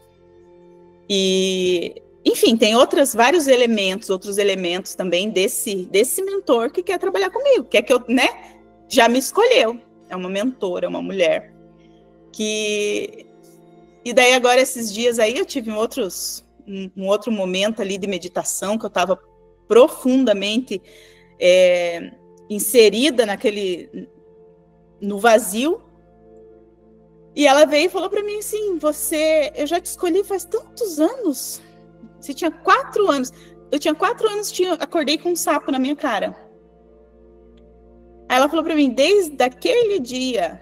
E, enfim, tem outros elementos também desse mentor que quer trabalhar comigo, que eu, né, já me escolheu. É uma mentora, uma mulher que... E daí agora, esses dias aí, eu tive um outro momento ali de meditação, que eu estava profundamente inserida no vazio. E ela veio e falou para mim assim, eu já te escolhi faz tantos anos. Você tinha 4 anos. Eu tinha 4 anos, acordei com um sapo na minha cara. Aí ela falou para mim, desde aquele dia,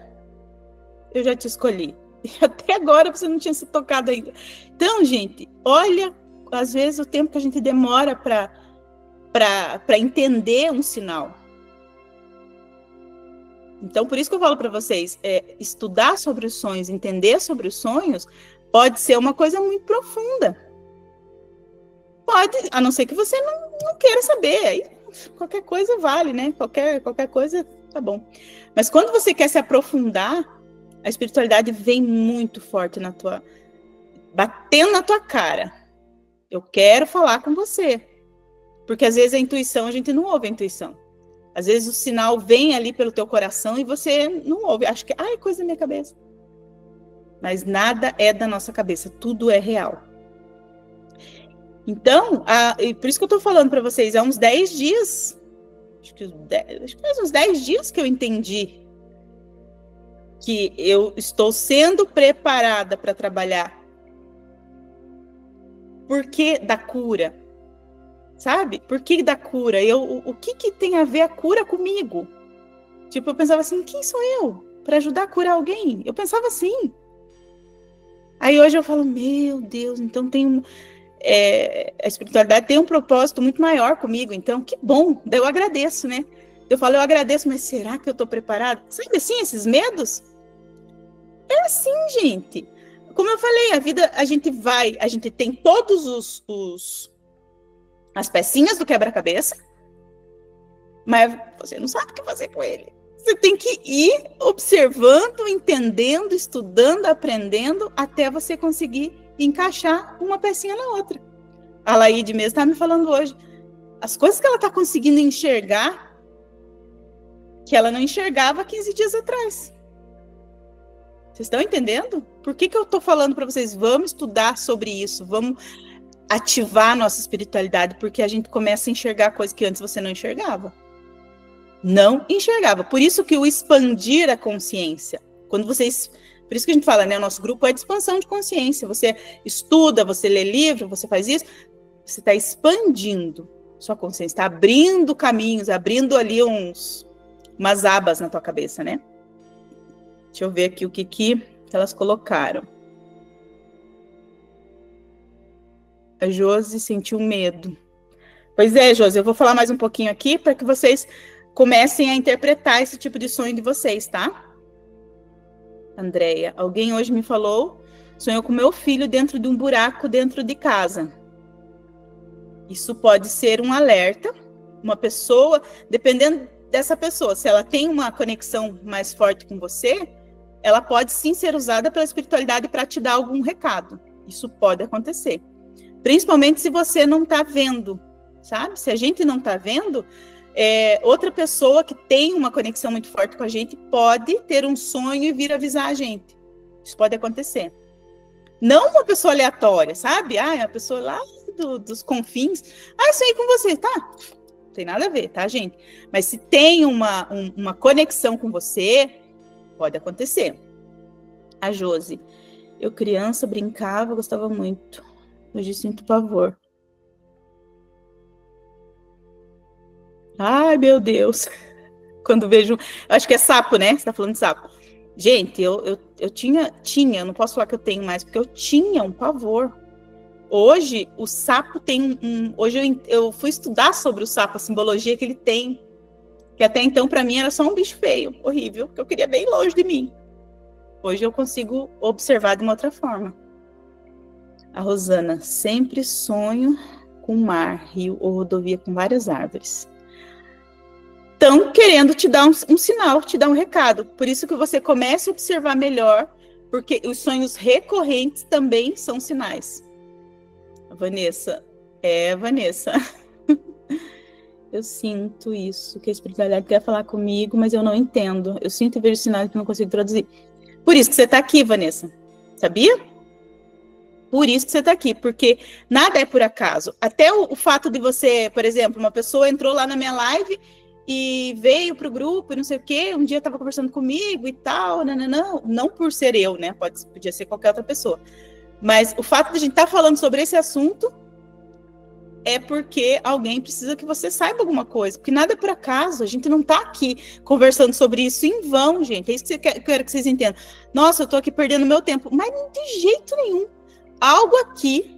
eu já te escolhi. E até agora você não tinha se tocado ainda. Então, gente, olha, às vezes o tempo que a gente demora para entender um sinal. Então, por isso que eu falo para vocês, estudar sobre os sonhos, entender sobre os sonhos, pode ser uma coisa muito profunda. Pode, a não ser que você não queira saber. Aí qualquer coisa vale, né? Qualquer coisa tá bom. Mas quando você quer se aprofundar, a espiritualidade vem muito forte batendo na tua cara. Eu quero falar com você. Porque às vezes a gente não ouve a intuição. Às vezes o sinal vem ali pelo teu coração e você não ouve. Acho que é coisa da minha cabeça. Mas nada é da nossa cabeça. Tudo é real. Então, e por isso que eu tô falando para vocês, há uns 10 dias, acho que faz uns 10 dias que eu entendi que eu estou sendo preparada para trabalhar. Por que da cura? Sabe? Por que da cura? O que tem a ver a cura comigo? Tipo, eu pensava assim, quem sou eu para ajudar a curar alguém? Eu pensava assim. Aí hoje eu falo, meu Deus, então tem a espiritualidade tem um propósito muito maior comigo, então que bom, daí eu agradeço, né? Eu falo, eu agradeço, mas será que eu estou preparada? Sabe assim, esses medos? É assim, gente. Como eu falei, a vida, a gente tem todos as pecinhas do quebra-cabeça, mas você não sabe o que fazer com ele. Você tem que ir observando, entendendo, estudando, aprendendo, até você conseguir encaixar uma pecinha na outra. A Laíde mesmo está me falando hoje. As coisas que ela está conseguindo enxergar, que ela não enxergava 15 dias atrás. Vocês estão entendendo? Por que eu estou falando para vocês? Vamos estudar sobre isso, vamos ativar a nossa espiritualidade, porque a gente começa a enxergar coisas que antes você não enxergava. Não enxergava. Por isso que o expandir a consciência, quando vocês... Por isso que a gente fala, né? O nosso grupo é de expansão de consciência. Você estuda, você lê livro, você faz isso, você está expandindo sua consciência, está abrindo caminhos, abrindo ali umas abas na tua cabeça, né? Deixa eu ver aqui o que elas colocaram. A Josi sentiu medo. Pois é, Josi, eu vou falar mais um pouquinho aqui para que vocês comecem a interpretar esse tipo de sonho de vocês, tá? Andréia, alguém hoje me falou, sonhou com meu filho dentro de um buraco dentro de casa. Isso pode ser um alerta. Uma pessoa, dependendo dessa pessoa, se ela tem uma conexão mais forte com você, ela pode sim ser usada pela espiritualidade para te dar algum recado. Isso pode acontecer. Principalmente se você não está vendo, sabe? Se a gente não está vendo, outra pessoa que tem uma conexão muito forte com a gente pode ter um sonho e vir avisar a gente. Isso pode acontecer. Não uma pessoa aleatória, sabe? Uma pessoa lá dos confins. Sonhei com você, tá? Não tem nada a ver, tá, gente? Mas se tem uma conexão com você, pode acontecer. A Josi, eu criança brincava, gostava muito. Hoje sinto pavor. Ai, meu Deus. Quando vejo... Acho que é sapo, né? Você tá falando de sapo. Gente, eu tinha, eu não posso falar que eu tenho mais, porque eu tinha um pavor. Hoje, o sapo tem hoje eu fui estudar sobre o sapo, a simbologia que ele tem. Que até então, para mim, era só um bicho feio, horrível, que eu queria bem longe de mim. Hoje eu consigo observar de uma outra forma. A Rosana, sempre sonho com mar, rio ou rodovia com várias árvores. Estão querendo te dar um sinal, te dar um recado. Por isso que você comece a observar melhor, porque os sonhos recorrentes também são sinais. Vanessa, Vanessa. Eu sinto isso, que a espiritualidade quer falar comigo, mas eu não entendo. Eu sinto e vejo sinais que não consigo traduzir. Por isso que você está aqui, Vanessa. Sabia? Por isso que você está aqui, porque nada é por acaso. Até o fato de você, por exemplo, uma pessoa entrou lá na minha live e veio para o grupo e não sei o quê, um dia estava conversando comigo e tal, não por ser eu, né? Podia ser qualquer outra pessoa. Mas o fato de a gente estar falando sobre esse assunto é porque alguém precisa que você saiba alguma coisa, porque nada é por acaso, a gente não está aqui conversando sobre isso em vão, gente, é isso que eu quero que vocês entendam. Nossa, eu estou aqui perdendo meu tempo, mas de jeito nenhum. Algo aqui,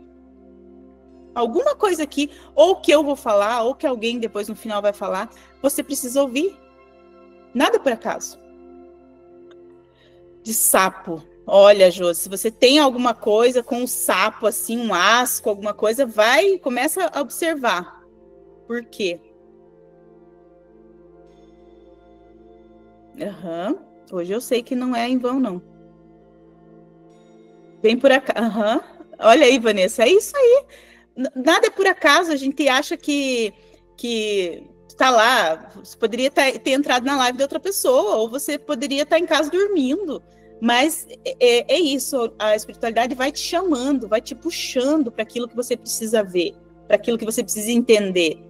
alguma coisa aqui, ou que eu vou falar, ou que alguém depois no final vai falar, você precisa ouvir. Nada por acaso. De sapo. Olha, Jô, se você tem alguma coisa com um sapo, assim, um asco, alguma coisa, vai e começa a observar. Por quê? Hoje eu sei que não é em vão, não. Vem por acaso. Olha aí, Vanessa, é isso aí. Nada é por acaso, a gente acha que está lá, você poderia ter entrado na live de outra pessoa, ou você poderia estar em casa dormindo. Mas é isso, a espiritualidade vai te chamando, vai te puxando para aquilo que você precisa ver, para aquilo que você precisa entender.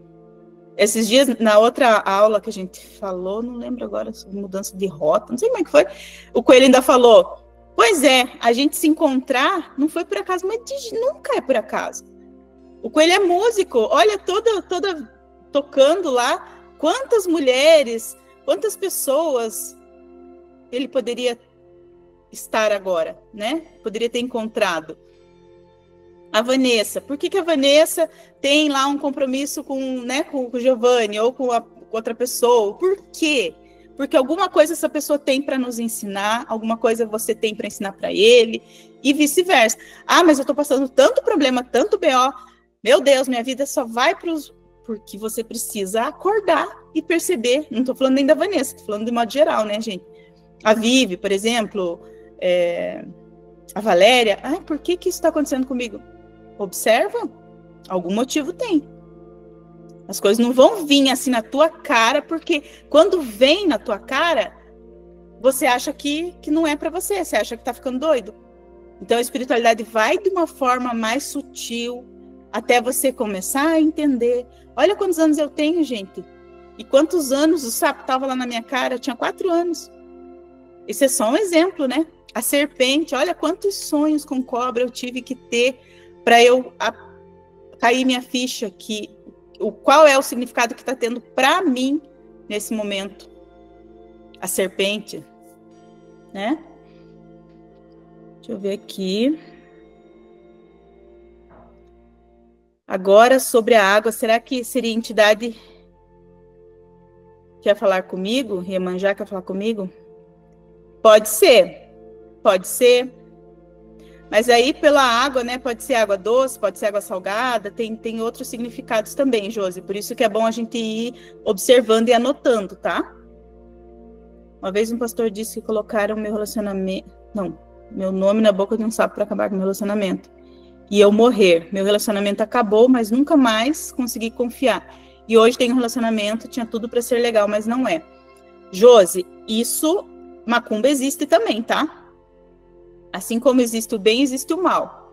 Esses dias, na outra aula que a gente falou, não lembro agora, sobre mudança de rota, não sei como é que foi, o Coelho ainda falou, pois é, a gente se encontrar não foi por acaso, mas nunca é por acaso. O Coelho é músico, olha, toda tocando lá, quantas mulheres, quantas pessoas ele poderia estar agora, né? Poderia ter encontrado. A Vanessa, por que a Vanessa tem lá um compromisso com, né, com o Giovanni ou com outra pessoa? Por quê? Porque alguma coisa essa pessoa tem para nos ensinar, alguma coisa você tem para ensinar para ele, e vice-versa. Ah, mas eu estou passando tanto problema, tanto BO, meu Deus, minha vida só vai para os... Porque você precisa acordar e perceber. Não estou falando nem da Vanessa, estou falando de modo geral, né, gente? A Vivi, por exemplo, a Valéria. Ah, por que isso está acontecendo comigo? Observa, algum motivo tem. As coisas não vão vir assim na tua cara, porque quando vem na tua cara, você acha que não é para você, você acha que tá ficando doido. Então a espiritualidade vai de uma forma mais sutil, até você começar a entender. Olha quantos anos eu tenho, gente. E quantos anos o sapo tava lá na minha cara, eu tinha 4 anos. Esse é só um exemplo, né? A serpente, olha quantos sonhos com cobra eu tive que ter para eu cair minha ficha que qual é o significado que está tendo para mim nesse momento. A serpente, né? Deixa eu ver aqui. Agora, sobre a água, será que seria entidade que quer falar comigo? Iemanjá quer falar comigo? Pode ser. Pode ser. Mas aí, pela água, né, pode ser água doce, pode ser água salgada, tem outros significados também, Josi. Por isso que é bom a gente ir observando e anotando, tá? Uma vez um pastor disse que colocaram meu nome na boca de um sapo para acabar com o meu relacionamento. E eu morrer. Meu relacionamento acabou, mas nunca mais consegui confiar. E hoje tenho um relacionamento, tinha tudo para ser legal, mas não é. Josi, isso, macumba existe também, tá? Assim como existe o bem, existe o mal.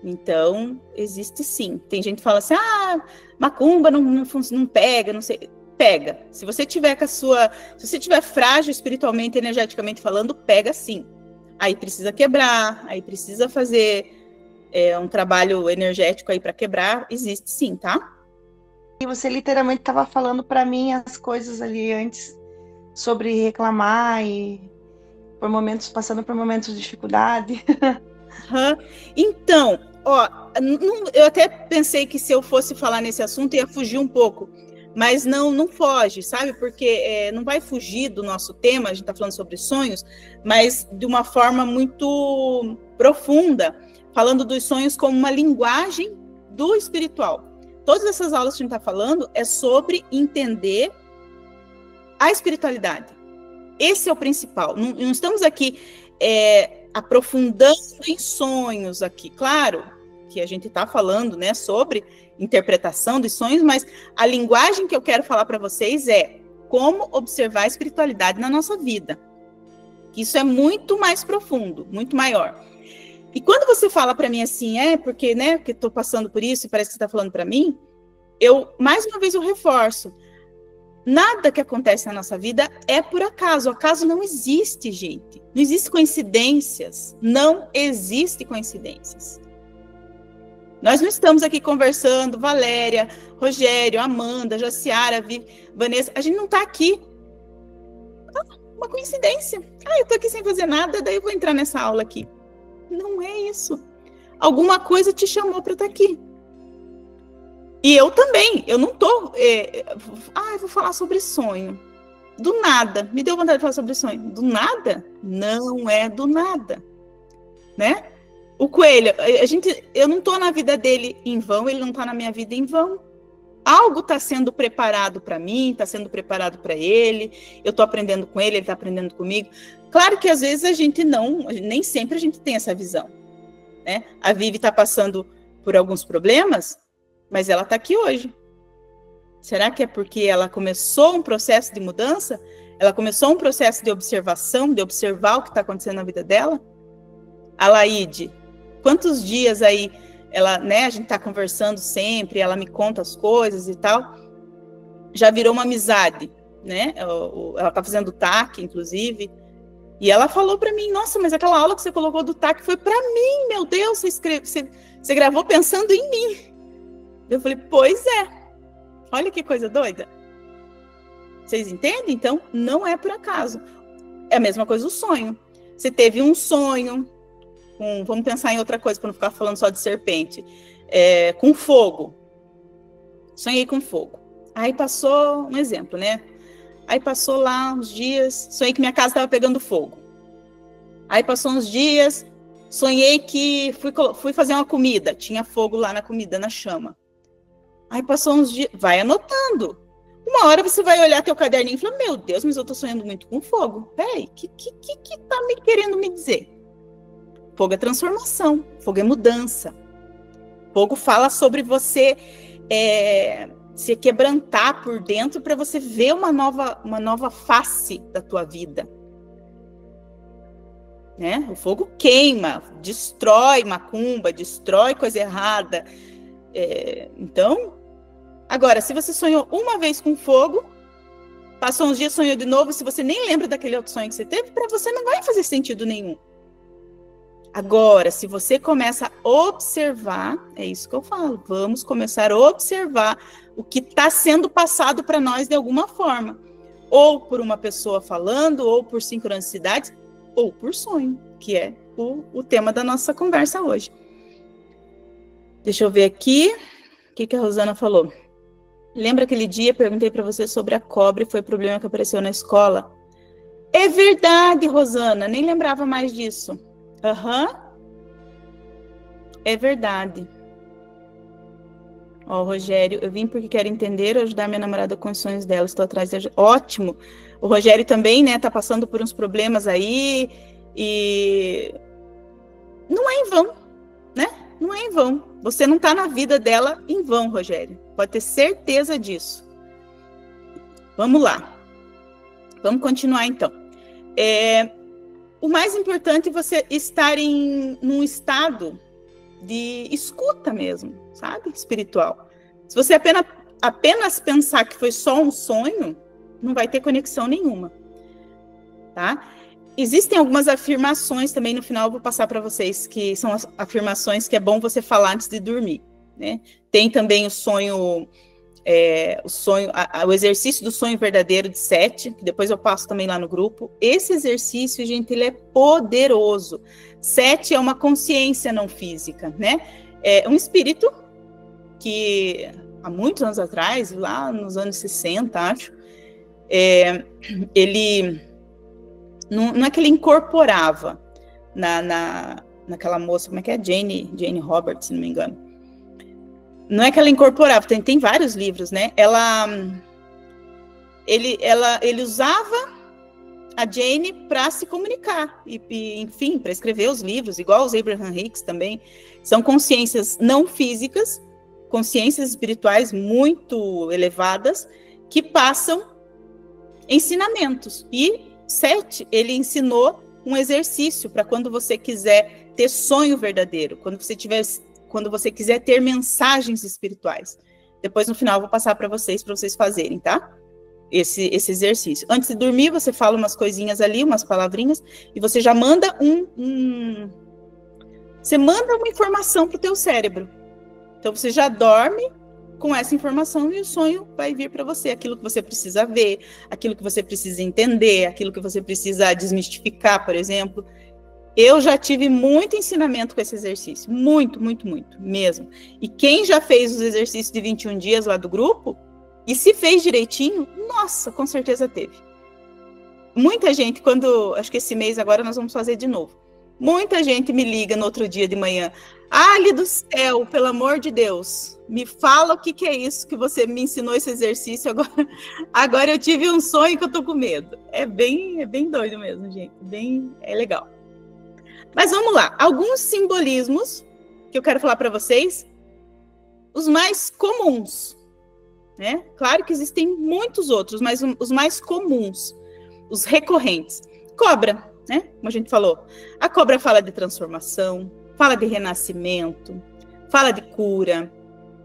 Então, existe sim. Tem gente que fala assim, macumba não pega, não sei. Pega. Se você tiver se você tiver frágil espiritualmente, energeticamente falando, pega sim. Aí precisa quebrar, aí precisa fazer um trabalho energético aí para quebrar, existe sim, tá? E você literalmente estava falando para mim as coisas ali antes sobre reclamar e passando por momentos de dificuldade. Então, eu até pensei que se eu fosse falar nesse assunto ia fugir um pouco, mas não foge, sabe? Porque não vai fugir do nosso tema, a gente está falando sobre sonhos, mas de uma forma muito profunda, falando dos sonhos como uma linguagem do espiritual. Todas essas aulas que a gente está falando é sobre entender a espiritualidade. Esse é o principal. Não estamos aqui aprofundando em sonhos aqui. Claro que a gente está falando, né, sobre interpretação dos sonhos, mas a linguagem que eu quero falar para vocês é como observar a espiritualidade na nossa vida. Isso é muito mais profundo, muito maior. E quando você fala para mim assim, porque, né, que estou passando por isso e parece que você está falando para mim, mais uma vez eu reforço, nada que acontece na nossa vida é por acaso. O acaso não existe, gente. Não existe coincidências. Não existe coincidências. Nós não estamos aqui conversando, Valéria, Rogério, Amanda, Jaciara, Vanessa, a gente não está aqui. Uma coincidência. Eu estou aqui sem fazer nada, daí eu vou entrar nessa aula aqui. Não é isso. Alguma coisa te chamou para estar aqui. E eu também, eu não tô... eu vou falar sobre sonho. Do nada. Me deu vontade de falar sobre sonho. Do nada? Não é do nada. Né? O Coelho, eu não tô na vida dele em vão, ele não tá na minha vida em vão. Algo está sendo preparado para mim, está sendo preparado para ele, eu estou aprendendo com ele está aprendendo comigo. Claro que às vezes nem sempre a gente tem essa visão. Né? A Vivi está passando por alguns problemas, mas ela está aqui hoje. Será que é porque ela começou um processo de mudança? Ela começou um processo de observação, de observar o que está acontecendo na vida dela? A Laide, quantos dias aí ela, né, a gente está conversando sempre, ela me conta as coisas e tal, já virou uma amizade, né? Ela está fazendo TAC, inclusive, e ela falou para mim, nossa, mas aquela aula que você colocou do TAC foi para mim, meu Deus, você gravou pensando em mim. Eu falei, pois é, olha que coisa doida. Vocês entendem? Então, não é por acaso. É a mesma coisa o sonho. Você teve um sonho, vamos pensar em outra coisa, para não ficar falando só de serpente. Com fogo. Sonhei com fogo. Aí passou, um exemplo, né? Aí passou lá uns dias, sonhei que minha casa estava pegando fogo. Aí passou uns dias, sonhei que fui fazer uma comida, tinha fogo lá na comida, na chama. Aí passou uns dias, vai anotando. Uma hora você vai olhar teu caderninho e falar, meu Deus, mas eu tô sonhando muito com fogo. Peraí, o que tá me querendo me dizer? Fogo é transformação, fogo é mudança. Fogo fala sobre você se quebrantar por dentro para você ver uma nova face da tua vida. Né? O fogo queima, destrói macumba, destrói coisa errada. Então, agora, se você sonhou uma vez com fogo, passou uns dias, sonhou de novo, se você nem lembra daquele outro sonho que você teve, para você não vai fazer sentido nenhum. Agora, se você começa a observar, é isso que eu falo, vamos começar a observar o que está sendo passado para nós de alguma forma. Ou por uma pessoa falando, ou por sincronicidades, ou por sonho, que é o tema da nossa conversa hoje. Deixa eu ver aqui, o que a Rosana falou. Lembra aquele dia, perguntei para você sobre a cobra e foi o problema que apareceu na escola? É verdade, Rosana, nem lembrava mais disso. É verdade. Ó, Rogério, eu vim porque quero entender ou ajudar minha namorada com os sonhos dela. Estou atrás de... Ótimo. O Rogério também, né, tá passando por uns problemas aí e não é em vão, né? Não é em vão. Você não tá na vida dela em vão, Rogério. Pode ter certeza disso. Vamos lá. Vamos continuar, então. O mais importante é você estar num estado de escuta mesmo, sabe? Espiritual. Se você apenas pensar que foi só um sonho, não vai ter conexão nenhuma, tá? Existem algumas afirmações também no final, eu vou passar para vocês, que são as afirmações que é bom você falar antes de dormir, né? Tem também o sonho... o exercício do sonho verdadeiro de 7, que depois eu passo também lá no grupo. Esse exercício, gente, ele é poderoso. 7 é uma consciência não física, né? É um espírito que há muitos anos atrás, lá nos anos 60, acho, ele não é que ele incorporava naquela moça, como é que é? Jane Roberts, se não me engano. Não é que ela incorporava, tem vários livros, né? Ele usava a Jane para se comunicar, enfim, para escrever os livros, igual os Abraham Hicks também. São consciências não físicas, consciências espirituais muito elevadas, que passam ensinamentos. E 7, ele ensinou um exercício para quando você quiser ter sonho verdadeiro, quando você quiser ter mensagens espirituais. Depois, no final, eu vou passar para vocês fazerem, tá? Esse exercício. Antes de dormir, você fala umas coisinhas ali, umas palavrinhas, e você já manda você manda uma informação para o teu cérebro. Então, você já dorme com essa informação e o sonho vai vir para você. Aquilo que você precisa ver, aquilo que você precisa entender, aquilo que você precisa desmistificar, por exemplo. Eu já tive muito ensinamento com esse exercício. Muito, muito, muito, mesmo. E quem já fez os exercícios de 21 dias lá do grupo, e se fez direitinho, nossa, com certeza teve. Muita gente, acho que esse mês agora nós vamos fazer de novo. Muita gente me liga no outro dia de manhã. Ali do céu, pelo amor de Deus, me fala o que é isso que você me ensinou esse exercício. Agora eu tive um sonho que eu tô com medo. É bem doido mesmo, gente. É legal. Mas vamos lá, alguns simbolismos que eu quero falar para vocês, os mais comuns, né? Claro que existem muitos outros, mas os mais comuns, os recorrentes. Cobra, né? Como a gente falou, a cobra fala de transformação, fala de renascimento, fala de cura,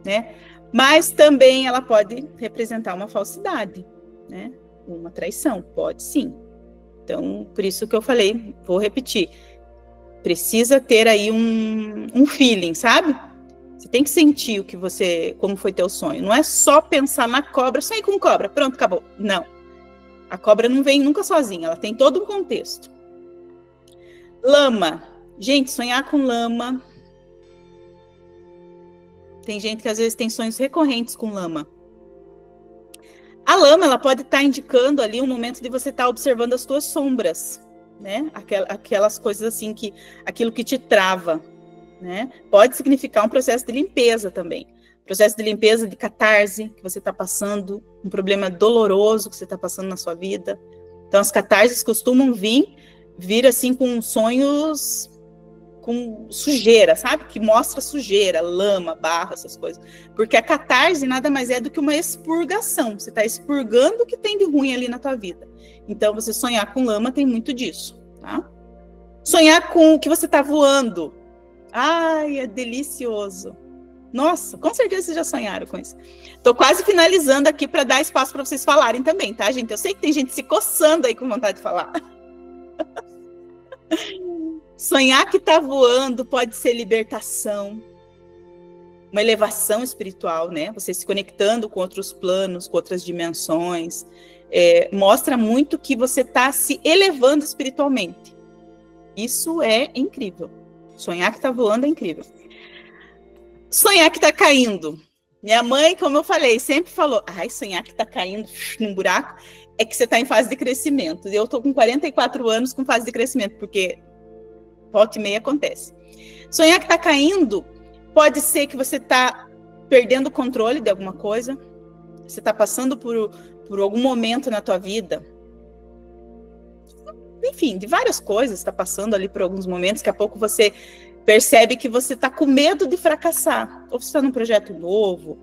né? Mas também ela pode representar uma falsidade, né? Uma traição, pode sim. Então, por isso que eu falei, vou repetir. Precisa ter aí um feeling, sabe? Você tem que sentir como foi teu sonho. Não é só pensar na cobra, sonhei com cobra, pronto, acabou. Não. A cobra não vem nunca sozinha, ela tem todo um contexto. Lama. Gente, sonhar com lama. Tem gente que às vezes tem sonhos recorrentes com lama. A lama, ela pode estar indicando ali um momento de você estar observando as suas sombras, né? Aquelas coisas assim, aquilo que te trava, né? Pode significar um processo de limpeza também. Processo de limpeza, de catarse que você está passando, um problema doloroso que você está passando na sua vida. Então, as catarses costumam vir assim com sonhos com sujeira, sabe? Que mostra sujeira, lama, barro, essas coisas. Porque a catarse nada mais é do que uma expurgação. Você está expurgando o que tem de ruim ali na tua vida. Então, você sonhar com lama tem muito disso, tá? Sonhar com que você está voando. Ai, é delicioso. Nossa, com certeza vocês já sonharam com isso. Tô quase finalizando aqui para dar espaço para vocês falarem também, tá, gente? Eu sei que tem gente se coçando aí com vontade de falar. Sonhar que tá voando pode ser libertação, uma elevação espiritual, né? Você se conectando com outros planos, com outras dimensões. Mostra muito que você está se elevando espiritualmente. Isso é incrível. Sonhar que tá voando é incrível. Sonhar que tá caindo. Minha mãe, como eu falei, sempre falou, sonhar que tá caindo num buraco é que você tá em fase de crescimento. Eu tô com 44 anos com fase de crescimento, porque volta e meia acontece. Sonhar que tá caindo pode ser que você tá perdendo o controle de alguma coisa, você tá passando por algum momento na tua vida, enfim, de várias coisas, tá passando ali por alguns momentos, daqui a pouco você percebe que você está com medo de fracassar. Ou você está num projeto novo,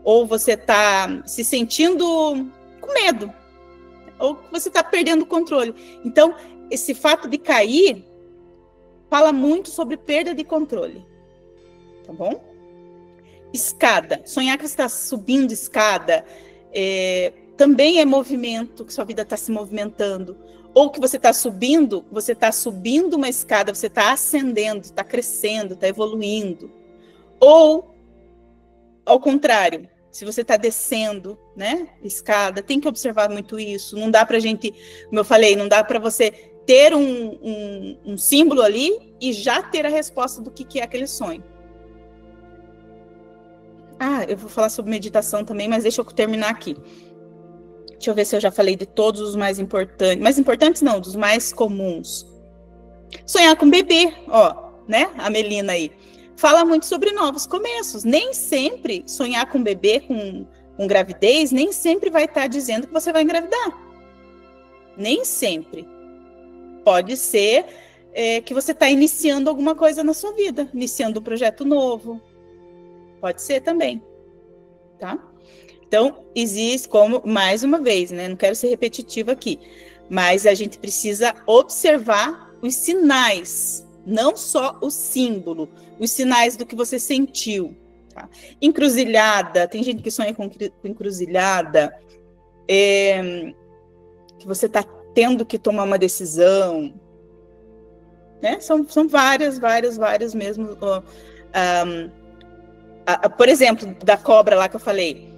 ou você está se sentindo com medo, ou você está perdendo o controle. Então, esse fato de cair fala muito sobre perda de controle. Tá bom? Escada. Sonhar que você está subindo escada também é movimento, que sua vida está se movimentando. Ou que você está subindo uma escada, você está ascendendo, está crescendo, está evoluindo. Ou, ao contrário, se você está descendo, né, escada, tem que observar muito isso. Não dá para a gente, como eu falei, não dá para você ter um símbolo ali e já ter a resposta do que é aquele sonho. Eu vou falar sobre meditação também, mas deixa eu terminar aqui. Deixa eu ver se eu já falei de todos os mais importantes. Mais importantes não, dos mais comuns. Sonhar com bebê, né? A Melina aí. Fala muito sobre novos começos. Nem sempre sonhar com bebê, com gravidez, nem sempre vai estar dizendo que você vai engravidar. Nem sempre. Pode ser que você está iniciando alguma coisa na sua vida. Iniciando um projeto novo. Pode ser também. Tá? Então, existe como, mais uma vez, né? Não quero ser repetitiva aqui, mas a gente precisa observar os sinais, não só o símbolo, os sinais do que você sentiu. Tá? Encruzilhada, tem gente que sonha com encruzilhada, que você está tendo que tomar uma decisão, né? São várias mesmo. Por exemplo, da cobra lá que eu falei.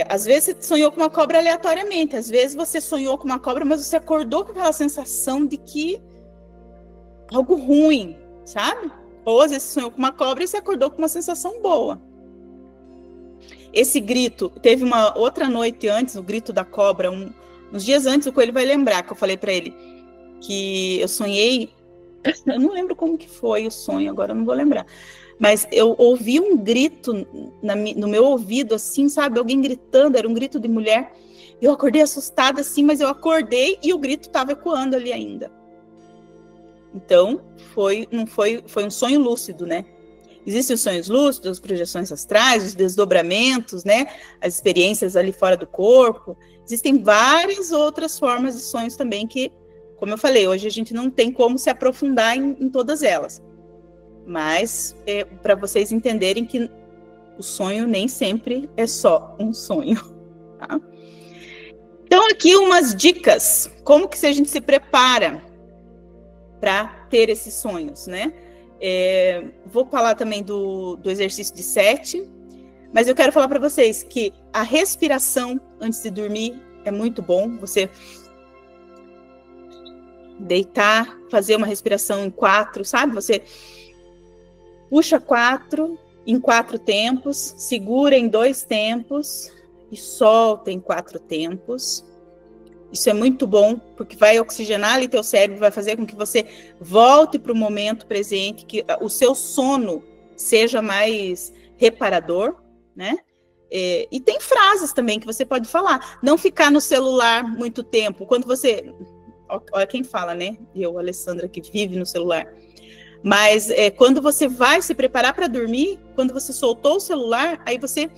Às vezes você sonhou com uma cobra aleatoriamente, às vezes você sonhou com uma cobra, mas você acordou com aquela sensação de que algo ruim, sabe? Ou às vezes você sonhou com uma cobra e você acordou com uma sensação boa. Esse grito, teve uma outra noite antes, o grito da cobra, uns dias antes o Coelho vai lembrar que eu falei para ele que eu sonhei, eu não lembro como que foi o sonho, agora eu não vou lembrar. Mas eu ouvi um grito no meu ouvido, assim, sabe? Alguém gritando, era um grito de mulher. Eu acordei assustada, assim, mas eu acordei e o grito estava ecoando ali ainda. Então, foi um sonho lúcido, né? Existem os sonhos lúcidos, as projeções astrais, os desdobramentos, né? As experiências ali fora do corpo. Existem várias outras formas de sonhos também que, como eu falei, hoje a gente não tem como se aprofundar em todas elas. Mas para vocês entenderem que o sonho nem sempre é só um sonho. Tá? Então, aqui umas dicas. Como que a gente se prepara para ter esses sonhos, né? Vou falar também do exercício de 7, mas eu quero falar para vocês que a respiração antes de dormir é muito bom. Você deitar, fazer uma respiração em 4, sabe? Você puxa 4 em 4 tempos, segura em 2 tempos e solta em 4 tempos. Isso é muito bom, porque vai oxigenar ali teu cérebro, vai fazer com que você volte para o momento presente, que o seu sono seja mais reparador, né? E tem frases também que você pode falar. Não ficar no celular muito tempo. Quando você... Olha quem fala, né? Eu, Alessandra, que vive no celular. Mas quando você vai se preparar para dormir, quando você soltou o celular, aí você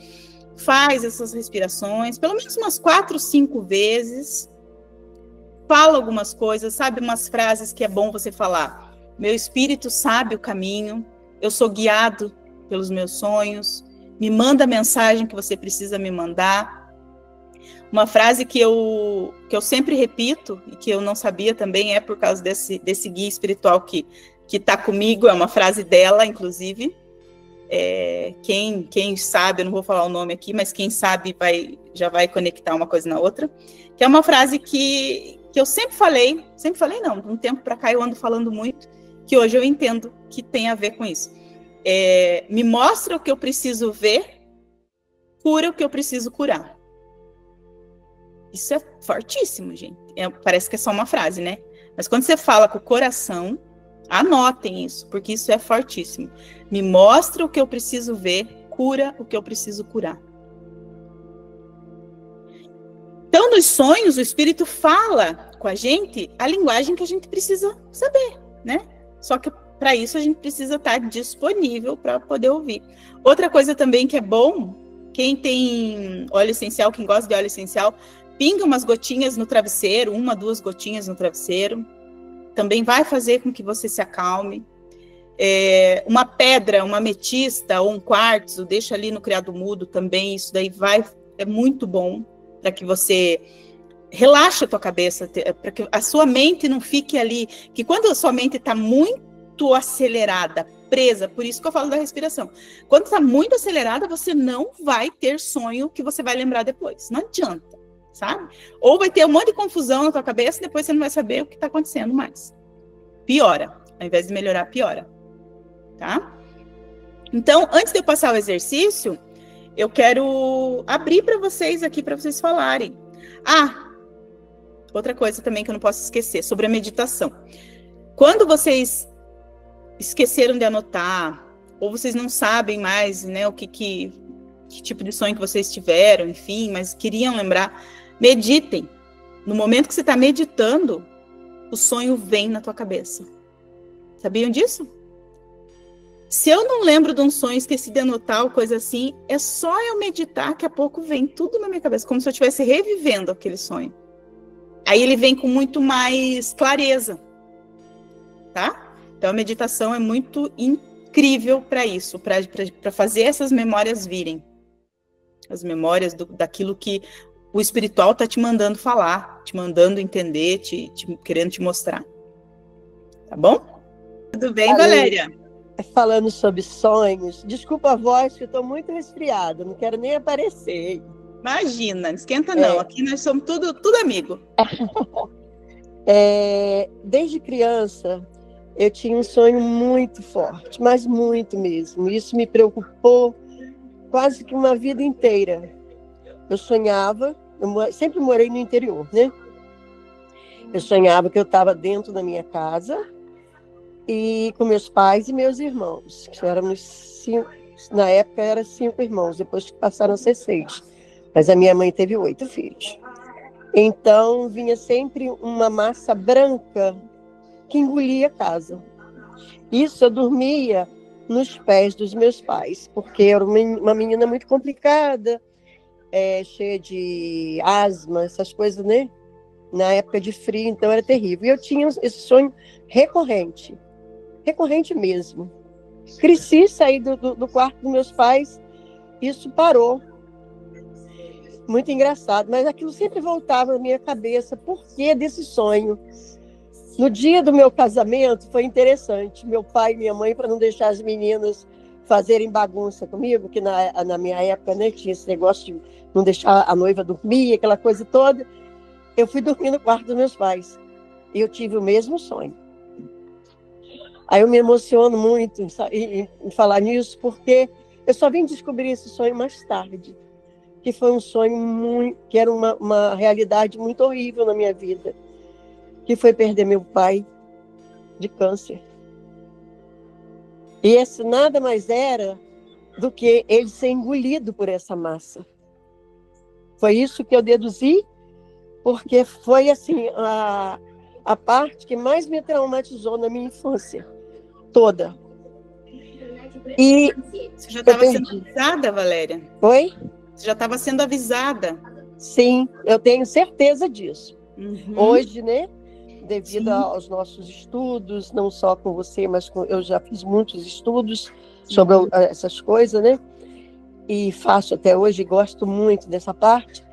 faz essas respirações, pelo menos umas 4, 5 vezes. Fala algumas coisas, sabe? Umas frases que é bom você falar. Meu espírito sabe o caminho. Eu sou guiado pelos meus sonhos. Me manda a mensagem que você precisa me mandar. Uma frase que eu sempre repito e que eu não sabia também é por causa desse guia espiritual que está comigo, é uma frase dela, inclusive. Quem sabe, eu não vou falar o nome aqui, mas quem sabe já vai conectar uma coisa na outra. Que é uma frase que eu sempre falei não, de um tempo para cá eu ando falando muito, que hoje eu entendo que tem a ver com isso. Me mostra o que eu preciso ver, cura o que eu preciso curar. Isso é fortíssimo, gente. Parece que é só uma frase, né? Mas quando você fala com o coração, anotem isso, porque isso é fortíssimo. Me mostra o que eu preciso ver, cura o que eu preciso curar. Então, nos sonhos, o espírito fala com a gente a linguagem que a gente precisa saber, né? Só que para isso a gente precisa estar disponível para poder ouvir. Outra coisa também que é bom, quem tem óleo essencial, quem gosta de óleo essencial, pinga umas gotinhas no travesseiro, 1, 2 gotinhas no travesseiro. Também vai fazer com que você se acalme. Uma pedra, uma ametista ou um quartzo, deixa ali no criado mudo também, isso daí é muito bom para que você relaxe a tua cabeça, para que a sua mente não fique ali, que quando a sua mente está muito acelerada, presa, por isso que eu falo da respiração, quando está muito acelerada, você não vai ter sonho que você vai lembrar depois, não adianta, sabe? Ou vai ter um monte de confusão na tua cabeça, depois você não vai saber o que está acontecendo mais. Piora, ao invés de melhorar, piora, tá? Então, antes de eu passar o exercício, eu quero abrir para vocês aqui, para vocês falarem. Outra coisa também que eu não posso esquecer, sobre a meditação. Quando vocês esqueceram de anotar, ou vocês não sabem mais, né, que tipo de sonho que vocês tiveram, enfim, mas queriam lembrar, meditem. No momento que você está meditando, o sonho vem na tua cabeça. Sabiam disso? Se eu não lembro de um sonho, esqueci de anotar ou coisa assim, é só eu meditar que a pouco vem tudo na minha cabeça, como se eu estivesse revivendo aquele sonho. Aí ele vem com muito mais clareza, tá? Então a meditação é muito incrível para isso, para fazer essas memórias virem. As memórias daquilo que o espiritual está te mandando falar, te mandando entender, querendo te mostrar. Tá bom? Tudo bem, Valéria? Falando sobre sonhos, desculpa a voz, que eu estou muito resfriada, não quero nem aparecer. Imagina, não esquenta não, aqui nós somos tudo amigo. Desde criança, eu tinha um sonho muito forte, mas muito mesmo. Isso me preocupou quase que uma vida inteira. Eu sonhava, eu sempre morei no interior, né? Eu sonhava que eu estava dentro da minha casa, e com meus pais e meus irmãos, que éramos 5, na época eram 5 irmãos, depois passaram a ser 6, mas a minha mãe teve 8 filhos. Então vinha sempre uma massa branca que engolia a casa. Isso eu dormia nos pés dos meus pais, porque eu era uma menina muito complicada, cheia de asma, essas coisas, né? Na época de frio, então era terrível. E eu tinha esse sonho recorrente mesmo. Cresci, saí do quarto dos meus pais, isso parou. Muito engraçado, mas aquilo sempre voltava na minha cabeça. Por que desse sonho? No dia do meu casamento, foi interessante. Meu pai e minha mãe, para não deixar as meninas fazerem bagunça comigo, que na minha época, né, tinha esse negócio de não deixar a noiva dormir, aquela coisa toda, eu fui dormir no quarto dos meus pais. e eu tive o mesmo sonho. Aí eu me emociono muito em falar nisso, porque eu só vim descobrir esse sonho mais tarde, que foi um sonho que era uma realidade muito horrível na minha vida, que foi perder meu pai de câncer. E esse nada mais era do que ele ser engolido por essa massa. Foi isso que eu deduzi, porque foi assim a parte que mais me traumatizou na minha infância toda. E você já estava sendo avisada, Valéria? Oi? Você já estava sendo avisada? Sim, eu tenho certeza disso. Uhum. Hoje, né, devido aos nossos estudos, não só com você, mas eu já fiz muitos estudos sobre essas coisas, né? E faço até hoje, gosto muito dessa parte.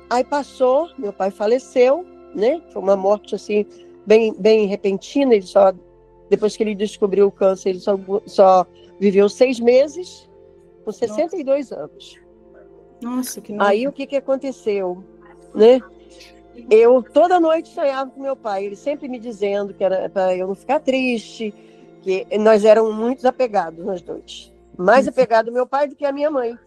Aí passou, meu pai faleceu, né? Foi uma morte assim bem repentina. Ele só, depois que ele descobriu o câncer, ele só viveu 6 meses, com 62 anos. Nossa, que nojo. Aí o que aconteceu, né? Eu toda noite sonhava com meu pai, ele sempre me dizendo que era para eu não ficar triste, que nós éramos muito apegados, nós dois. Mais apegado ao meu pai do que a minha mãe.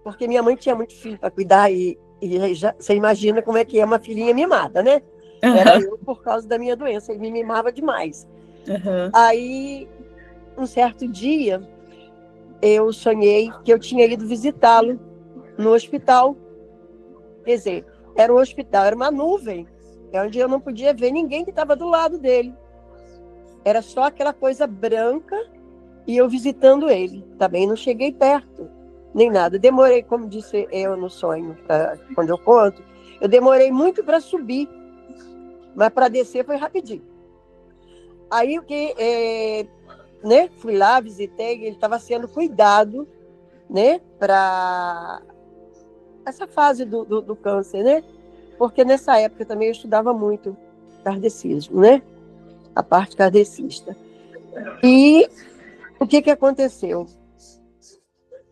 Porque minha mãe tinha muito filho para cuidar e você imagina como é que é uma filhinha mimada, né? Era eu por causa da minha doença, ele me mimava demais. Aí, um certo dia, eu sonhei que eu tinha ido visitá-lo no hospital. Quer dizer, era um hospital, era uma nuvem, onde eu não podia ver ninguém que estava do lado dele. Era só aquela coisa branca e eu visitando ele. Também não cheguei perto, nem nada. Demorei, como disse eu no sonho, quando eu conto, eu demorei muito para subir, mas para descer foi rapidinho. Aí o que, né, fui lá, visitei, ele estava sendo cuidado, né, para essa fase do câncer, né? Porque nessa época também eu estudava muito kardecismo, né? A parte kardecista. E o que aconteceu?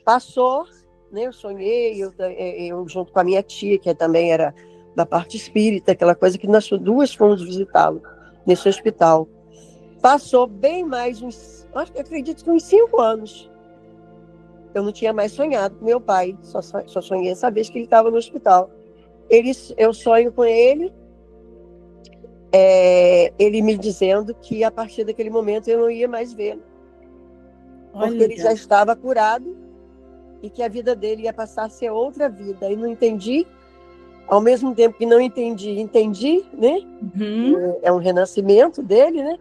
Passou, né? Eu sonhei, eu junto com a minha tia, que também era da parte espírita, aquela coisa que nós duas fomos visitá-lo nesse hospital. Passou bem mais acredito que uns 5 anos. Eu não tinha mais sonhado com meu pai, só sonhei essa vez que ele estava no hospital. Eu sonho com ele, ele me dizendo que a partir daquele momento eu não ia mais vê-lo. Porque ele já estava curado e que a vida dele ia passar a ser outra vida. E não entendi, ao mesmo tempo que não entendi, né? É um renascimento dele, né?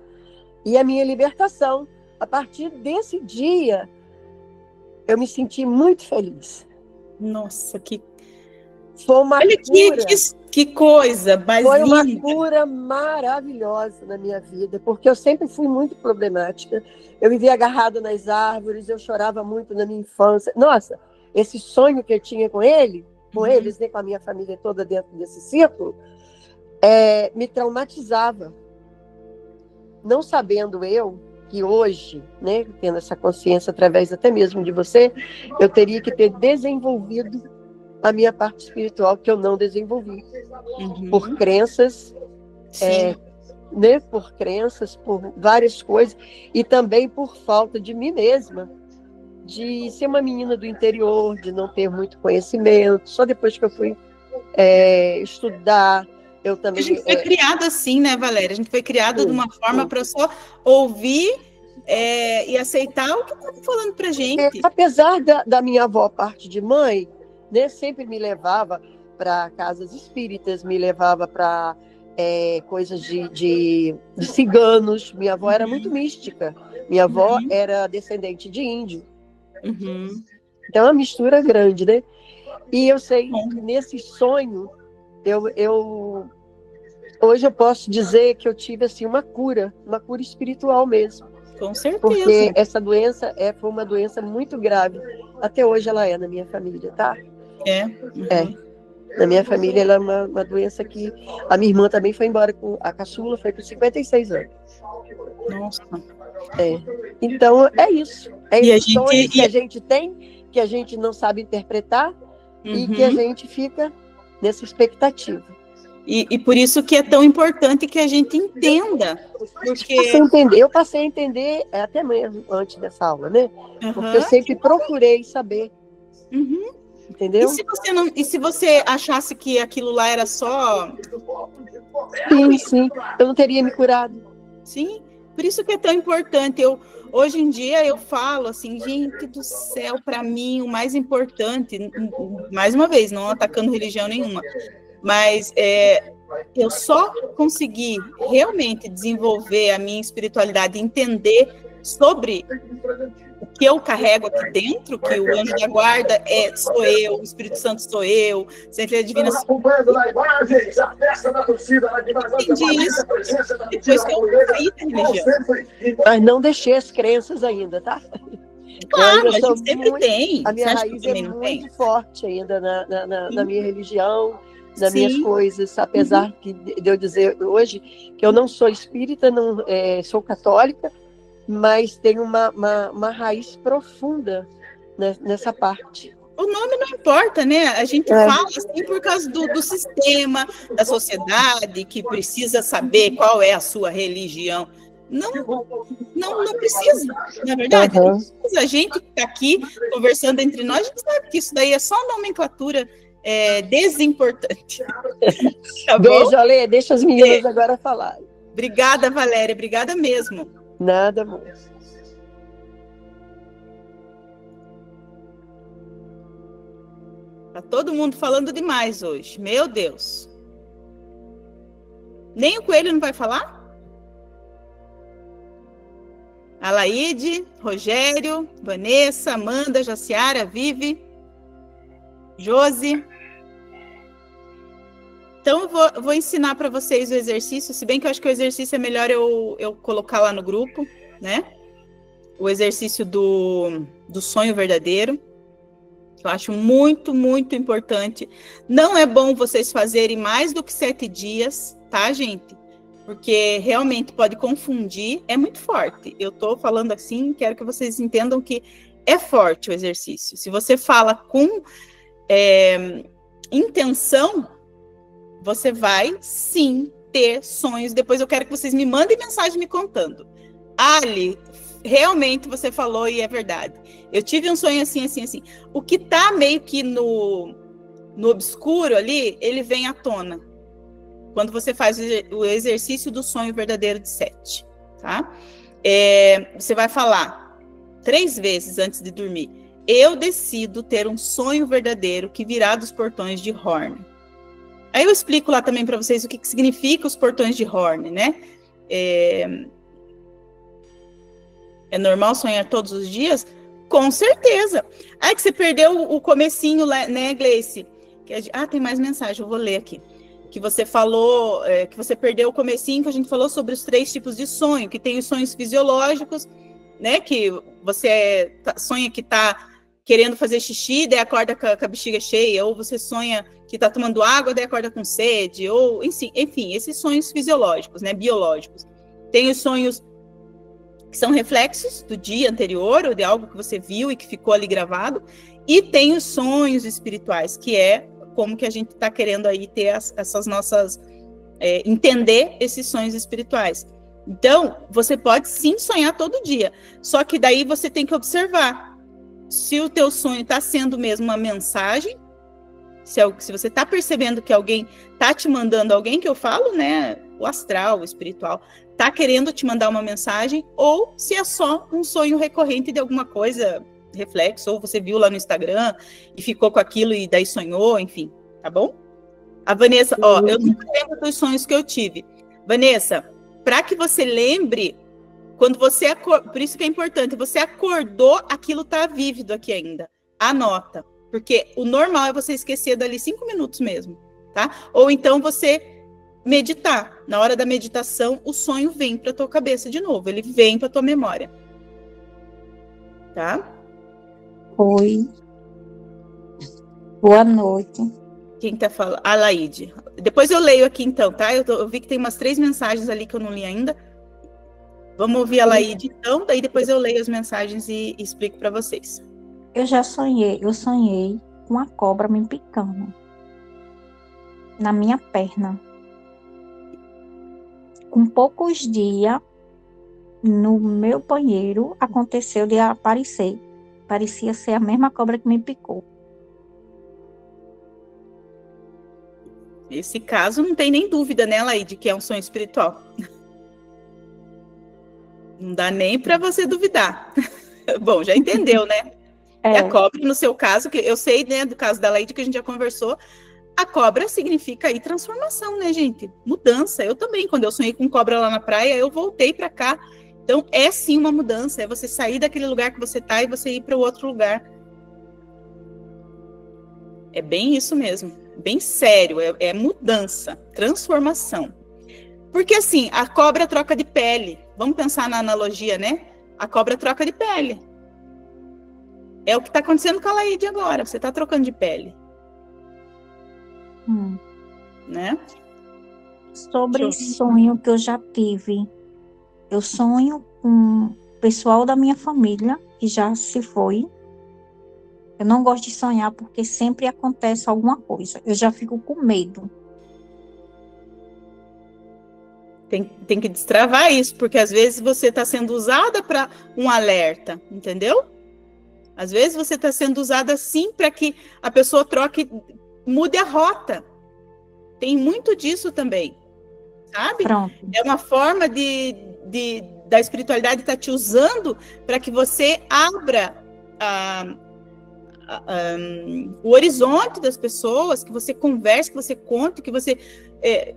E a minha libertação. A partir desse dia, eu me senti muito feliz. Nossa, foi uma cura. Que coisa mais Foi uma linda. cura maravilhosa na minha vida, porque eu sempre fui muito problemática. Eu vivia agarrada nas árvores, eu chorava muito na minha infância. Nossa, esse sonho que eu tinha com eles, né, com a minha família toda dentro desse círculo, me traumatizava. Não sabendo eu que hoje, né, tendo essa consciência através até mesmo de você, eu teria que ter desenvolvido a minha parte espiritual, que eu não desenvolvi. Por crenças, né, por crenças, por várias coisas, e também por falta de mim mesma, de ser uma menina do interior, de não ter muito conhecimento. Só depois que eu fui estudar, eu também... A gente foi criada assim, né, Valéria? A gente foi criada de uma forma para só ouvir e aceitar o que estão falando para gente. Apesar da minha avó, parte de mãe, né, sempre me levava para casas espíritas, me levava para coisas de ciganos. Minha avó era muito mística. Minha avó era descendente de índio. Então, é uma mistura grande, né? E eu sei que nesse sonho, hoje eu posso dizer que eu tive assim, uma cura espiritual mesmo. Com certeza. Porque essa doença foi uma doença muito grave. Até hoje ela é na minha família, tá? Na minha família ela é uma doença que... A minha irmã também foi embora, a caçula foi com 56 anos. Nossa. Então, é isso. Esse sonho que a gente tem, que a gente não sabe interpretar e que a gente fica nessa expectativa. E por isso que é tão importante que a gente entenda. Porque... Eu passei a entender até mesmo antes dessa aula, né? Porque eu sempre procurei saber. Uhum. Entendeu? E se você achasse que aquilo lá era só... Sim. Eu não teria me curado. Sim, por isso que é tão importante. Hoje em dia eu falo assim, gente do céu, para mim o mais importante, mais uma vez, não atacando religião nenhuma, mas eu só consegui realmente desenvolver a minha espiritualidade, entender sobre o que eu carrego aqui dentro, que o anjo da guarda sou eu, o Espírito Santo sou eu, Centelha Divina sou eu. Entendi isso depois que eu saí da religião. Mas não deixei as crenças ainda, tá? Claro, a gente sempre tem. A minha raiz é muito forte ainda na minha religião, nas minhas coisas, apesar de eu dizer hoje que eu não sou espírita, não sou católica, mas tem uma raiz profunda nessa parte. O nome não importa, né? A gente fala assim por causa do sistema, da sociedade, que precisa saber qual é a sua religião. Não precisa, na verdade. A gente que está aqui conversando entre nós, a gente sabe que isso daí é só nomenclatura desimportante. Tá bom? Beijo, Ale, deixa as meninas agora falarem. Obrigada, Valéria, obrigada mesmo. Nada, amor. Tá todo mundo falando demais hoje. Meu Deus. Nem o Coelho não vai falar? Alaide, Rogério, Vanessa, Amanda, Jaciara, Vivi, Josi. Então, eu vou ensinar para vocês o exercício, se bem que eu acho que o exercício é melhor eu colocar lá no grupo, né? O exercício do sonho verdadeiro. Eu acho muito, muito importante. Não é bom vocês fazerem mais do que 7 dias, tá, gente? Porque realmente pode confundir. É muito forte. Eu estou falando assim, quero que vocês entendam que é forte o exercício. Se você fala com intenção, você vai, sim, ter sonhos. Depois eu quero que vocês me mandem mensagem me contando. Ali, realmente você falou e é verdade. Eu tive um sonho assim, assim, assim. O que tá meio que no obscuro ali, ele vem à tona. Quando você faz o exercício do sonho verdadeiro de 7, tá? Você vai falar 3 vezes antes de dormir. Eu decido ter um sonho verdadeiro que virá dos portões de Horn. Aí eu explico lá também para vocês o que significa os portões de Horn, né? É normal sonhar todos os dias? Com certeza. Aí que você perdeu o comecinho, né, Gleice? Tem mais mensagem, eu vou ler aqui. Que você falou, que você perdeu o comecinho, que a gente falou sobre os 3 tipos de sonho, que tem os sonhos fisiológicos, né? Que você sonha que está querendo fazer xixi, daí acorda com a bexiga cheia, ou você sonha que está tomando água, daí acorda com sede, ou enfim, esses sonhos fisiológicos, né, biológicos. Tem os sonhos que são reflexos do dia anterior, ou de algo que você viu e que ficou ali gravado, e tem os sonhos espirituais, que é como que a gente está querendo aí ter essas nossas, entender esses sonhos espirituais. Então, você pode sim sonhar todo dia, só que daí você tem que observar se o teu sonho está sendo mesmo uma mensagem, se você está percebendo que alguém está te mandando, alguém que eu falo, né, o astral, o espiritual, está querendo te mandar uma mensagem, ou se é só um sonho recorrente de alguma coisa, reflexo, ou você viu lá no Instagram e ficou com aquilo e daí sonhou, enfim, tá bom? A Vanessa, eu não lembro dos sonhos que eu tive. Vanessa, para que você lembre, quando você por isso que é importante, você acordou, aquilo tá vívido aqui ainda. Anota, porque o normal é você esquecer dali 5 minutos mesmo, tá? Ou então você meditar. Na hora da meditação, o sonho vem para tua cabeça de novo, ele vem para tua memória. Tá? Oi. Boa noite. Quem tá falando? A Laide. Depois eu leio aqui então, tá? Eu vi que tem umas 3 mensagens ali que eu não li ainda. Vamos ouvir a Laide então, daí depois eu leio as mensagens e explico para vocês. Eu sonhei com a cobra me picando na minha perna. com poucos dias, no meu banheiro, aconteceu de aparecer. Parecia ser a mesma cobra que me picou. Esse caso não tem nem dúvida, né, Laide, que é um sonho espiritual. Não dá nem para você duvidar. Bom, já entendeu, né? E a cobra, no seu caso, que eu sei, né, do caso da Laide, que a gente já conversou, a cobra significa aí transformação, né, gente? Mudança. Eu também, quando eu sonhei com cobra lá na praia, eu voltei para cá. Então, é sim uma mudança. É você sair daquele lugar que você tá e você ir para o outro lugar. É bem isso mesmo. Bem sério. É mudança, transformação. Porque, assim, a cobra troca de pele. Vamos pensar na analogia, né? A cobra troca de pele. É o que está acontecendo com a Laide agora. Você está trocando de pele. Né? Sobre sonho que eu já tive. Eu sonho com o pessoal da minha família, que já se foi. Eu não gosto de sonhar porque sempre acontece alguma coisa. Eu já fico com medo. Tem que destravar isso, porque às vezes você está sendo usada para um alerta, entendeu? Às vezes você está sendo usada sim para que a pessoa troque, mude a rota. Tem muito disso também, sabe? Pronto. É uma forma da espiritualidade estar te usando para que você abra o horizonte das pessoas, que você converse, que você conte, que você...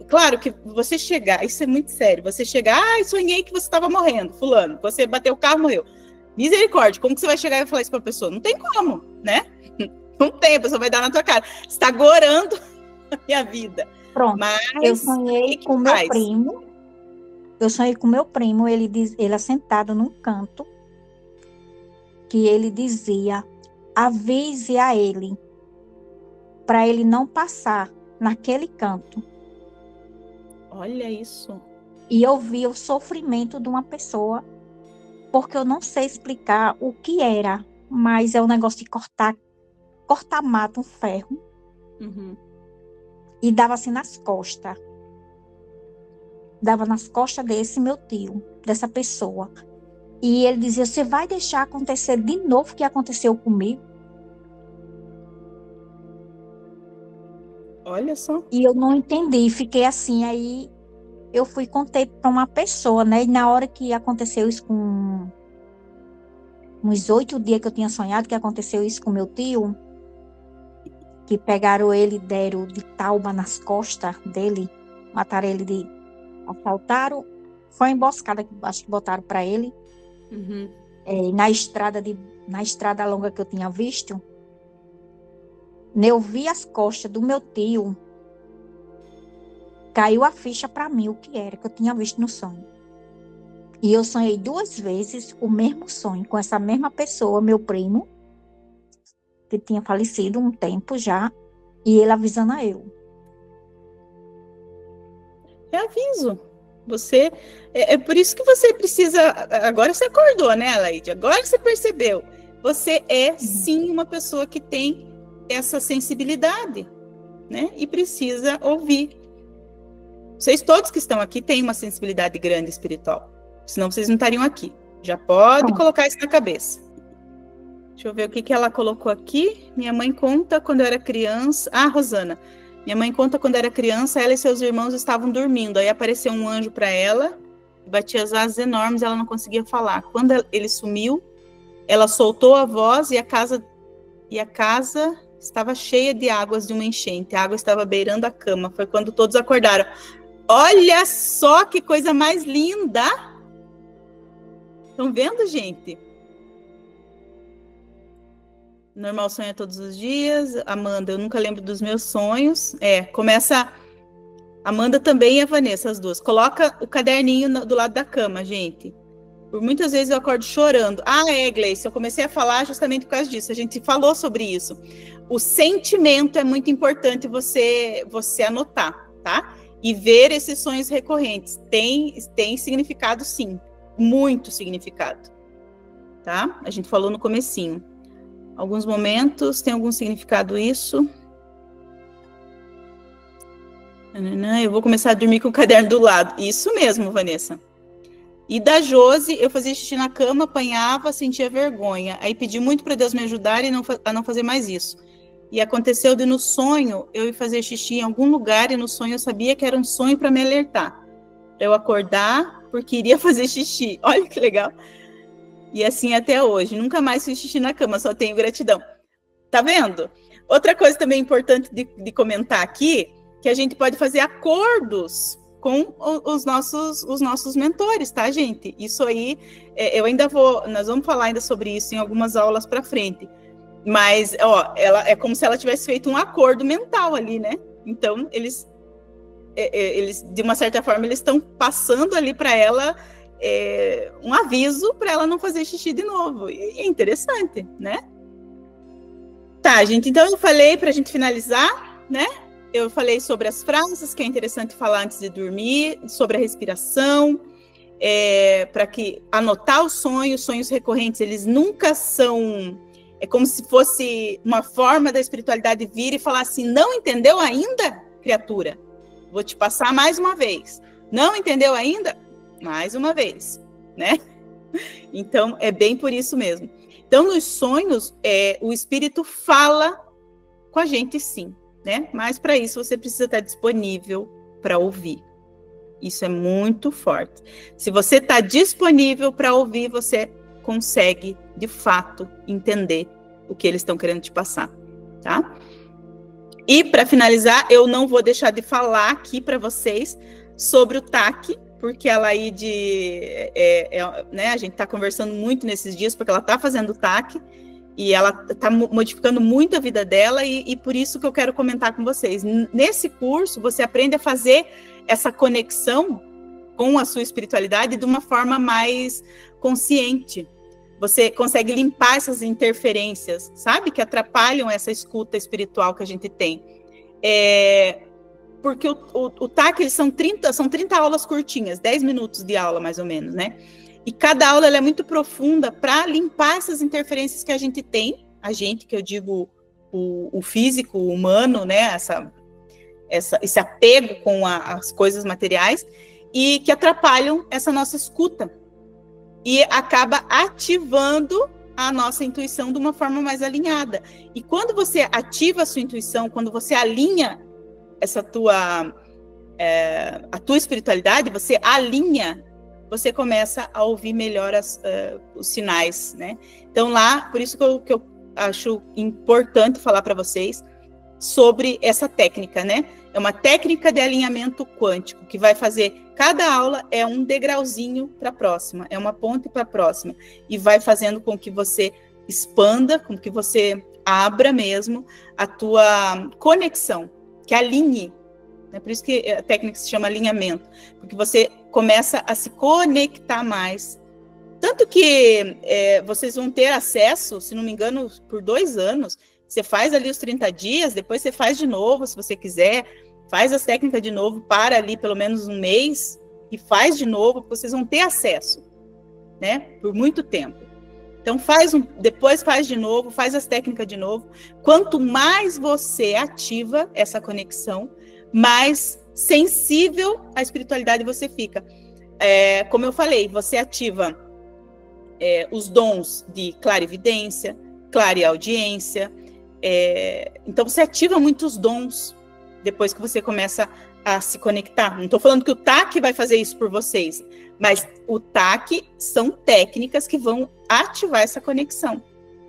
claro que você chegar, isso é muito sério, você chegar, sonhei que você estava morrendo, fulano, você bateu o carro, morreu. Misericórdia, como que você vai chegar e falar isso para a pessoa? Não tem como, né? Não tem, a pessoa vai dar na tua cara. Você está gorando a minha vida. Pronto, mas eu sonhei com meu primo. Eu sonhei com meu primo, ele assentado num canto, que ele dizia, avise a ele, para ele não passar naquele canto. Olha isso. E eu vi o sofrimento de uma pessoa, porque eu não sei explicar o que era, mas é um negócio de cortar mato, um ferro, e dava assim nas costas. Dava nas costas desse meu tio, dessa pessoa. E ele dizia, você vai deixar acontecer de novo o que aconteceu comigo? Olha só. E eu não entendi, fiquei assim, aí eu fui e contei para uma pessoa, né? E na hora que aconteceu isso com uns 8 dias que eu tinha sonhado, que aconteceu isso com meu tio, que pegaram ele e deram de tauba nas costas dele, mataram ele assaltaram, foi uma emboscada que acho que botaram para ele, na estrada longa que eu tinha visto. Eu vi as costas do meu tio, caiu a ficha para mim, o que era que eu tinha visto no sonho. E eu sonhei 2 vezes o mesmo sonho, com essa mesma pessoa, meu primo, que tinha falecido um tempo já, e ele avisando a eu. É aviso. Você, é por isso que você precisa, agora você acordou, né, Laide? Agora você percebeu. Você é, sim, uma pessoa que tem essa sensibilidade, né? E precisa ouvir. Vocês todos que estão aqui têm uma sensibilidade grande espiritual. Senão vocês não estariam aqui. Já pode colocar isso na cabeça. Deixa eu ver o que ela colocou aqui. Minha mãe conta quando eu era criança. Ah, Rosana. Minha mãe conta quando era criança, ela e seus irmãos estavam dormindo. Aí apareceu um anjo para ela, batia as asas enormes, ela não conseguia falar. Quando ele sumiu, ela soltou a voz e a casa estava cheia de águas de uma enchente. A água estava beirando a cama. Foi quando todos acordaram. Olha só que coisa mais linda! Estão vendo, gente? Normal sonha todos os dias. Amanda, eu nunca lembro dos meus sonhos. Começa... Amanda também e a Vanessa, as duas. Coloca o caderninho do lado da cama, gente. Por muitas vezes eu acordo chorando. Gleice, eu comecei a falar justamente por causa disso. A gente falou sobre isso. O sentimento é muito importante você anotar, tá? E ver esses sonhos recorrentes. Tem significado, sim. Muito significado. Tá? A gente falou no comecinho. Alguns momentos tem algum significado isso. Eu vou começar a dormir com o caderno do lado. Isso mesmo, Vanessa. E da Josi, eu fazia xixi na cama, apanhava, sentia vergonha. Aí pedi muito para Deus me ajudar a não fazer mais isso. E aconteceu de no sonho eu ir fazer xixi em algum lugar e no sonho eu sabia que era um sonho para me alertar. Para eu acordar porque iria fazer xixi. Olha que legal. E assim até hoje. Nunca mais fiz xixi na cama, só tenho gratidão. Tá vendo? Outra coisa também importante de comentar aqui, que a gente pode fazer acordos com os nossos mentores, tá, gente? Isso aí, nós vamos falar ainda sobre isso em algumas aulas para frente. Mas, ó, é como se ela tivesse feito um acordo mental ali, né? Então, eles de uma certa forma, eles estão passando ali para ela um aviso para ela não fazer xixi de novo. E é interessante, né? Tá, gente, então eu falei para a gente finalizar, né? Eu falei sobre as frases, que é interessante falar antes de dormir, sobre a respiração, para que anotar os sonhos recorrentes, eles nunca são... É como se fosse uma forma da espiritualidade vir e falar assim, não entendeu ainda, criatura? Vou te passar mais uma vez. Não entendeu ainda? Mais uma vez, né? Então, é bem por isso mesmo. Então, nos sonhos, o espírito fala com a gente, sim, né? Mas, para isso, você precisa estar disponível para ouvir. Isso é muito forte. Se você está disponível para ouvir, você consegue, de fato, entender o que eles estão querendo te passar, tá? E, para finalizar, eu não vou deixar de falar aqui para vocês sobre o TAC, porque ela aí né, a gente está conversando muito nesses dias, porque ela está fazendo o TAC, e ela está modificando muito a vida dela, e por isso que eu quero comentar com vocês. Nesse curso, você aprende a fazer essa conexão com a sua espiritualidade de uma forma mais consciente. Você consegue limpar essas interferências, sabe? Que atrapalham essa escuta espiritual que a gente tem. Porque o TAC, são 30 aulas curtinhas, 10 minutos de aula, mais ou menos, né? E cada aula ela é muito profunda para limpar essas interferências que a gente tem, que eu digo o físico, o humano, né? Esse apego com as coisas materiais, e que atrapalham essa nossa escuta. E acaba ativando a nossa intuição de uma forma mais alinhada. E quando você ativa a sua intuição, quando você alinha a tua espiritualidade, você alinha, você começa a ouvir melhor os sinais, né? Então lá, por isso que eu acho importante falar para vocês sobre essa técnica, né? É uma técnica de alinhamento quântico, que vai fazer, cada aula é um degrauzinho para a próxima, é uma ponte para a próxima, e vai fazendo com que você expanda, com que você abra mesmo a tua conexão, que alinhe, né? Por isso que a técnica se chama alinhamento, porque você começa a se conectar mais. Tanto que vocês vão ter acesso, se não me engano, por 2 anos, você faz ali os 30 dias, depois você faz de novo, se você quiser, faz as técnicas de novo, para ali pelo menos um mês, e faz de novo, porque vocês vão ter acesso, né? Por muito tempo. Então depois faz de novo, faz as técnicas de novo. Quanto mais você ativa essa conexão, mais sensível à espiritualidade você fica. Como eu falei, você ativa os dons de clarividência, clareaudiência. Então você ativa muitos dons depois que você começa a se conectar. Não estou falando que o TAC vai fazer isso por vocês, mas o TAC são técnicas que vão ativar essa conexão,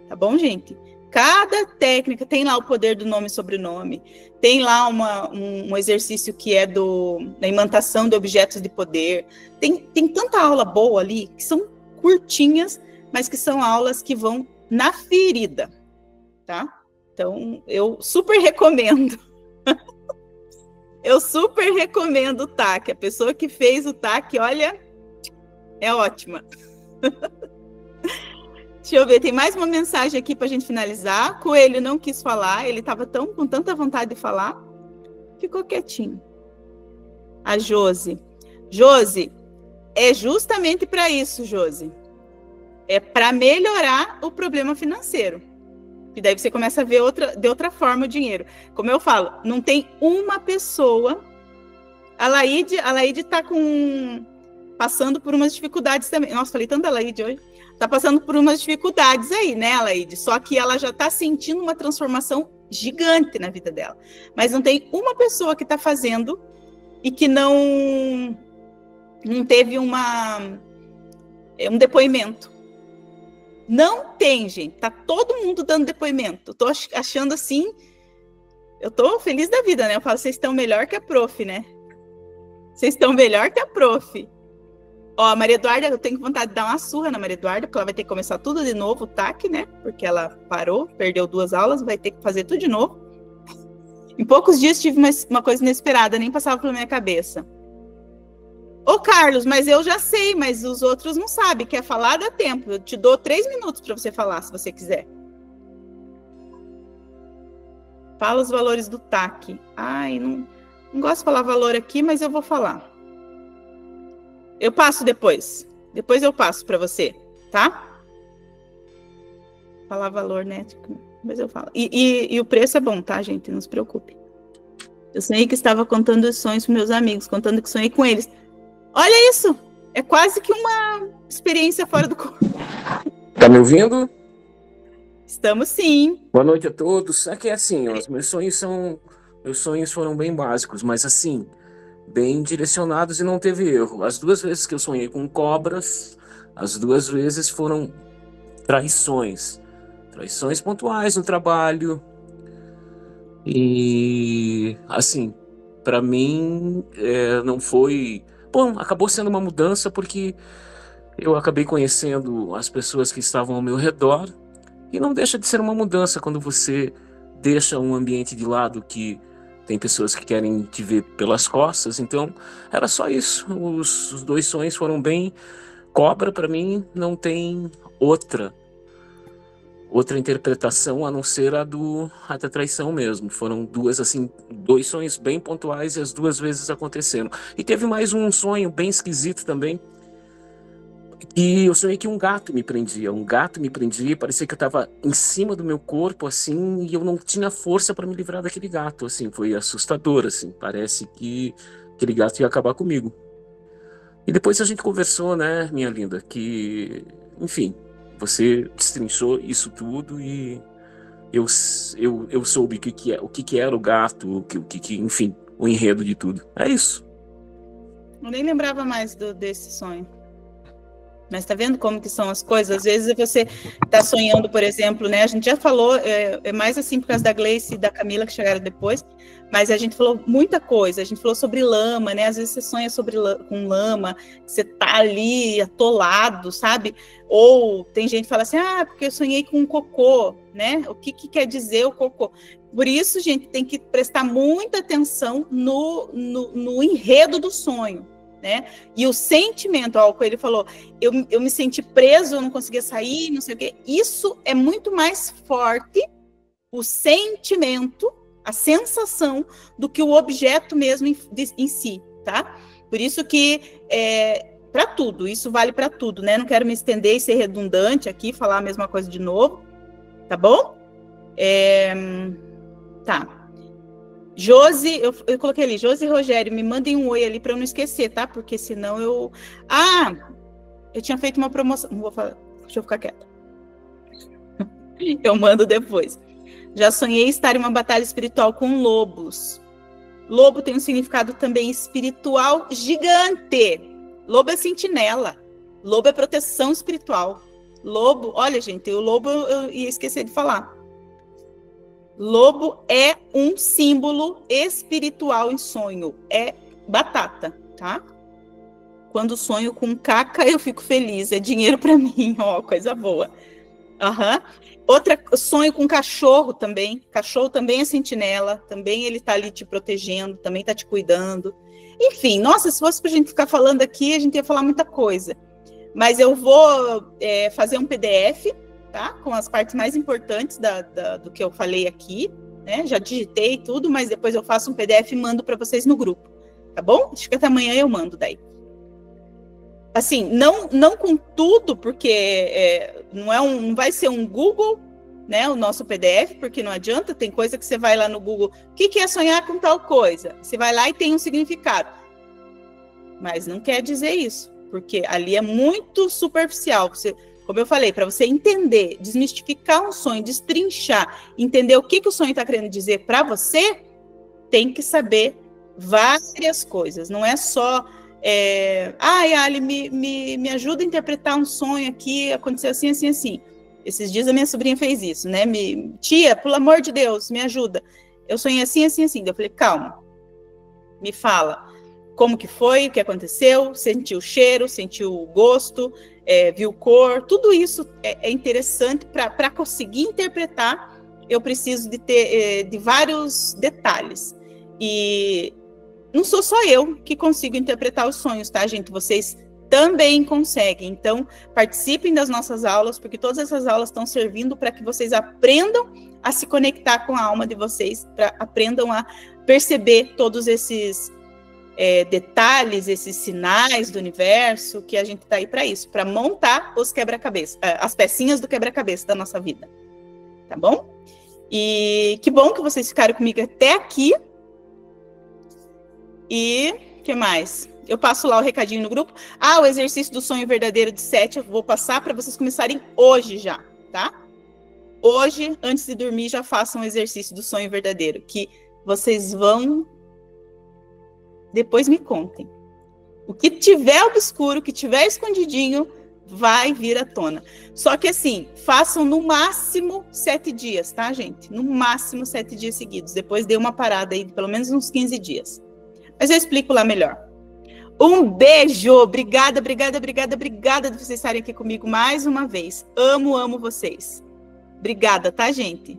tá bom, gente? Cada técnica tem lá o poder do nome e sobrenome, tem lá um exercício que é da imantação de objetos de poder, tem tanta aula boa ali, que são curtinhas, mas que são aulas que vão na ferida, tá? Então, eu super recomendo. Eu super recomendo o TAC. A pessoa que fez o TAC, olha, é ótima. Deixa eu ver, tem mais uma mensagem aqui para a gente finalizar. Coelho não quis falar, ele estava com tanta vontade de falar, ficou quietinho. A Josi. Josi, é justamente para isso, Josi. É para melhorar o problema financeiro. E daí você começa a ver de outra forma o dinheiro. Como eu falo, não tem uma pessoa A Laide tá passando por umas dificuldades também. Nossa, falei tanto da Laide hoje. Tá passando por umas dificuldades aí, né, Laide? Só que ela já tá sentindo uma transformação gigante na vida dela. Mas não tem uma pessoa que tá fazendo e que não teve um depoimento. Não tem, gente. Tá todo mundo dando depoimento. Eu tô achando assim... Eu tô feliz da vida, né? Eu falo, vocês estão melhor que a prof, né? Vocês estão melhor que a prof. Ó, a Maria Eduarda, eu tenho vontade de dar uma surra na Maria Eduarda, porque ela vai ter que começar tudo de novo, o TAC, né? Porque ela parou, perdeu 2 aulas, vai ter que fazer tudo de novo. Em poucos dias tive uma coisa inesperada, nem passava pela minha cabeça. Ô, Carlos, mas eu já sei, mas os outros não sabem. Quer falar, dá tempo. Eu te dou 3 minutos para você falar, se você quiser. Fala os valores do TAC. Ai, não gosto de falar valor aqui, mas eu vou falar. Eu passo depois. Depois eu passo para você, tá? Falar valor, né? Mas eu falo. E o preço é bom, tá, gente? Não se preocupe. Eu sonhei que estava contando os sonhos para meus amigos, contando que sonhei com eles. Olha isso! É quase que uma experiência fora do corpo. Tá me ouvindo? Estamos sim. Boa noite a todos. Aqui é assim, ó, meus sonhos foram bem básicos, mas assim, bem direcionados e não teve erro. As 2 vezes que eu sonhei com cobras, as 2 vezes foram traições. Traições pontuais no trabalho. E assim, para mim não foi... Bom, acabou sendo uma mudança porque eu acabei conhecendo as pessoas que estavam ao meu redor. E não deixa de ser uma mudança quando você deixa um ambiente de lado que tem pessoas que querem te ver pelas costas. Então, era só isso. Os 2 sonhos foram bem... Cobra, para mim, não tem outra interpretação a não ser a da traição mesmo. Foram 2 sonhos bem pontuais e as 2 vezes aconteceram. E teve mais um sonho bem esquisito também, e eu sonhei que um gato me prendia, parecia que eu estava em cima do meu corpo, assim, e eu não tinha força para me livrar daquele gato, assim, foi assustador, assim, parece que aquele gato ia acabar comigo. E depois a gente conversou, né, minha linda, que, enfim, você destrinchou isso tudo e eu soube o que era o gato, enfim, o enredo de tudo. É isso. Eu nem lembrava mais desse sonho. Mas tá vendo como que são as coisas? Às vezes você tá sonhando, por exemplo, né? A gente já falou, é mais assim por causa da Gleice e da Camila que chegaram depois, mas a gente falou muita coisa. A gente falou sobre lama, né? Às vezes você sonha com lama, você tá ali atolado, sabe? Ou tem gente que fala assim, porque eu sonhei com um cocô, né? O que quer dizer o cocô? Por isso, gente, tem que prestar muita atenção no enredo do sonho. Né? E o sentimento, o Coelho falou, eu me senti preso, eu não conseguia sair, não sei o quê. Isso é muito mais forte, o sentimento, a sensação, do que o objeto mesmo em si, tá? Por isso que, para tudo, isso vale para tudo, né? Não quero me estender e ser redundante aqui, falar a mesma coisa de novo, tá bom? Tá. Josi, eu coloquei ali, Josi e Rogério, me mandem um oi ali para eu não esquecer, tá? Porque senão eu... eu tinha feito uma promoção, não vou falar, deixa eu ficar quieta. Eu mando depois. Já sonhei estar em uma batalha espiritual com lobos. Lobo tem um significado também espiritual gigante. Lobo é sentinela. Lobo é proteção espiritual. Lobo, olha, gente, o lobo eu ia esquecer de falar. Lobo é um símbolo espiritual em sonho. É batata, tá? Quando sonho com caca, eu fico feliz. É dinheiro para mim, ó, coisa boa. Sonho com cachorro também. Cachorro também é sentinela. Também ele tá ali te protegendo, também tá te cuidando. Enfim, nossa, se fosse pra gente ficar falando aqui, a gente ia falar muita coisa. Mas eu vou fazer um PDF, tá? Com as partes mais importantes do que eu falei aqui, né? Já digitei tudo, mas depois eu faço um PDF e mando para vocês no grupo, tá bom? Acho que até amanhã eu mando daí. Assim, não com tudo, porque não vai ser um Google, né? O nosso PDF, porque não adianta, tem coisa que você vai lá no Google, o que é sonhar com tal coisa? Você vai lá e tem um significado. mas não quer dizer isso, porque ali é muito superficial. Você, como eu falei, para você entender, desmistificar um sonho, destrinchar, entender o que o sonho está querendo dizer para você, tem que saber várias coisas. Não é só, Ali, me ajuda a interpretar um sonho aqui, aconteceu assim, assim, assim. Esses dias a minha sobrinha fez isso, né? Tia, pelo amor de Deus, me ajuda. Eu sonhei assim, assim, assim. Eu falei, calma, me fala como que foi, o que aconteceu, sentiu o cheiro, sentiu o gosto, viu cor, tudo isso é interessante para conseguir interpretar. Eu preciso de vários detalhes. E não sou só eu que consigo interpretar os sonhos, tá, gente? Vocês também conseguem. Então, participem das nossas aulas, porque todas essas aulas estão servindo para que vocês aprendam a se conectar com a alma de vocês, aprendam a perceber todos esses detalhes, esses sinais do universo, que a gente está aí para isso, para montar os quebra-cabeça, as pecinhas do quebra-cabeça da nossa vida. Tá bom? E que bom que vocês ficaram comigo até aqui. E o que mais? Eu passo lá o recadinho no grupo. O exercício do sonho verdadeiro de 7, eu vou passar para vocês começarem hoje já, tá? Hoje, antes de dormir, já façam o exercício do sonho verdadeiro, que vocês vão... Depois me contem. O que tiver obscuro, o que tiver escondidinho, vai vir à tona. Só que assim, façam no máximo 7 dias, tá, gente? No máximo 7 dias seguidos. Depois dê uma parada aí, pelo menos uns 15 dias. Mas eu explico lá melhor. Um beijo! Obrigada, obrigada, obrigada, obrigada de vocês estarem aqui comigo mais uma vez. Amo, amo vocês. Obrigada, tá, gente?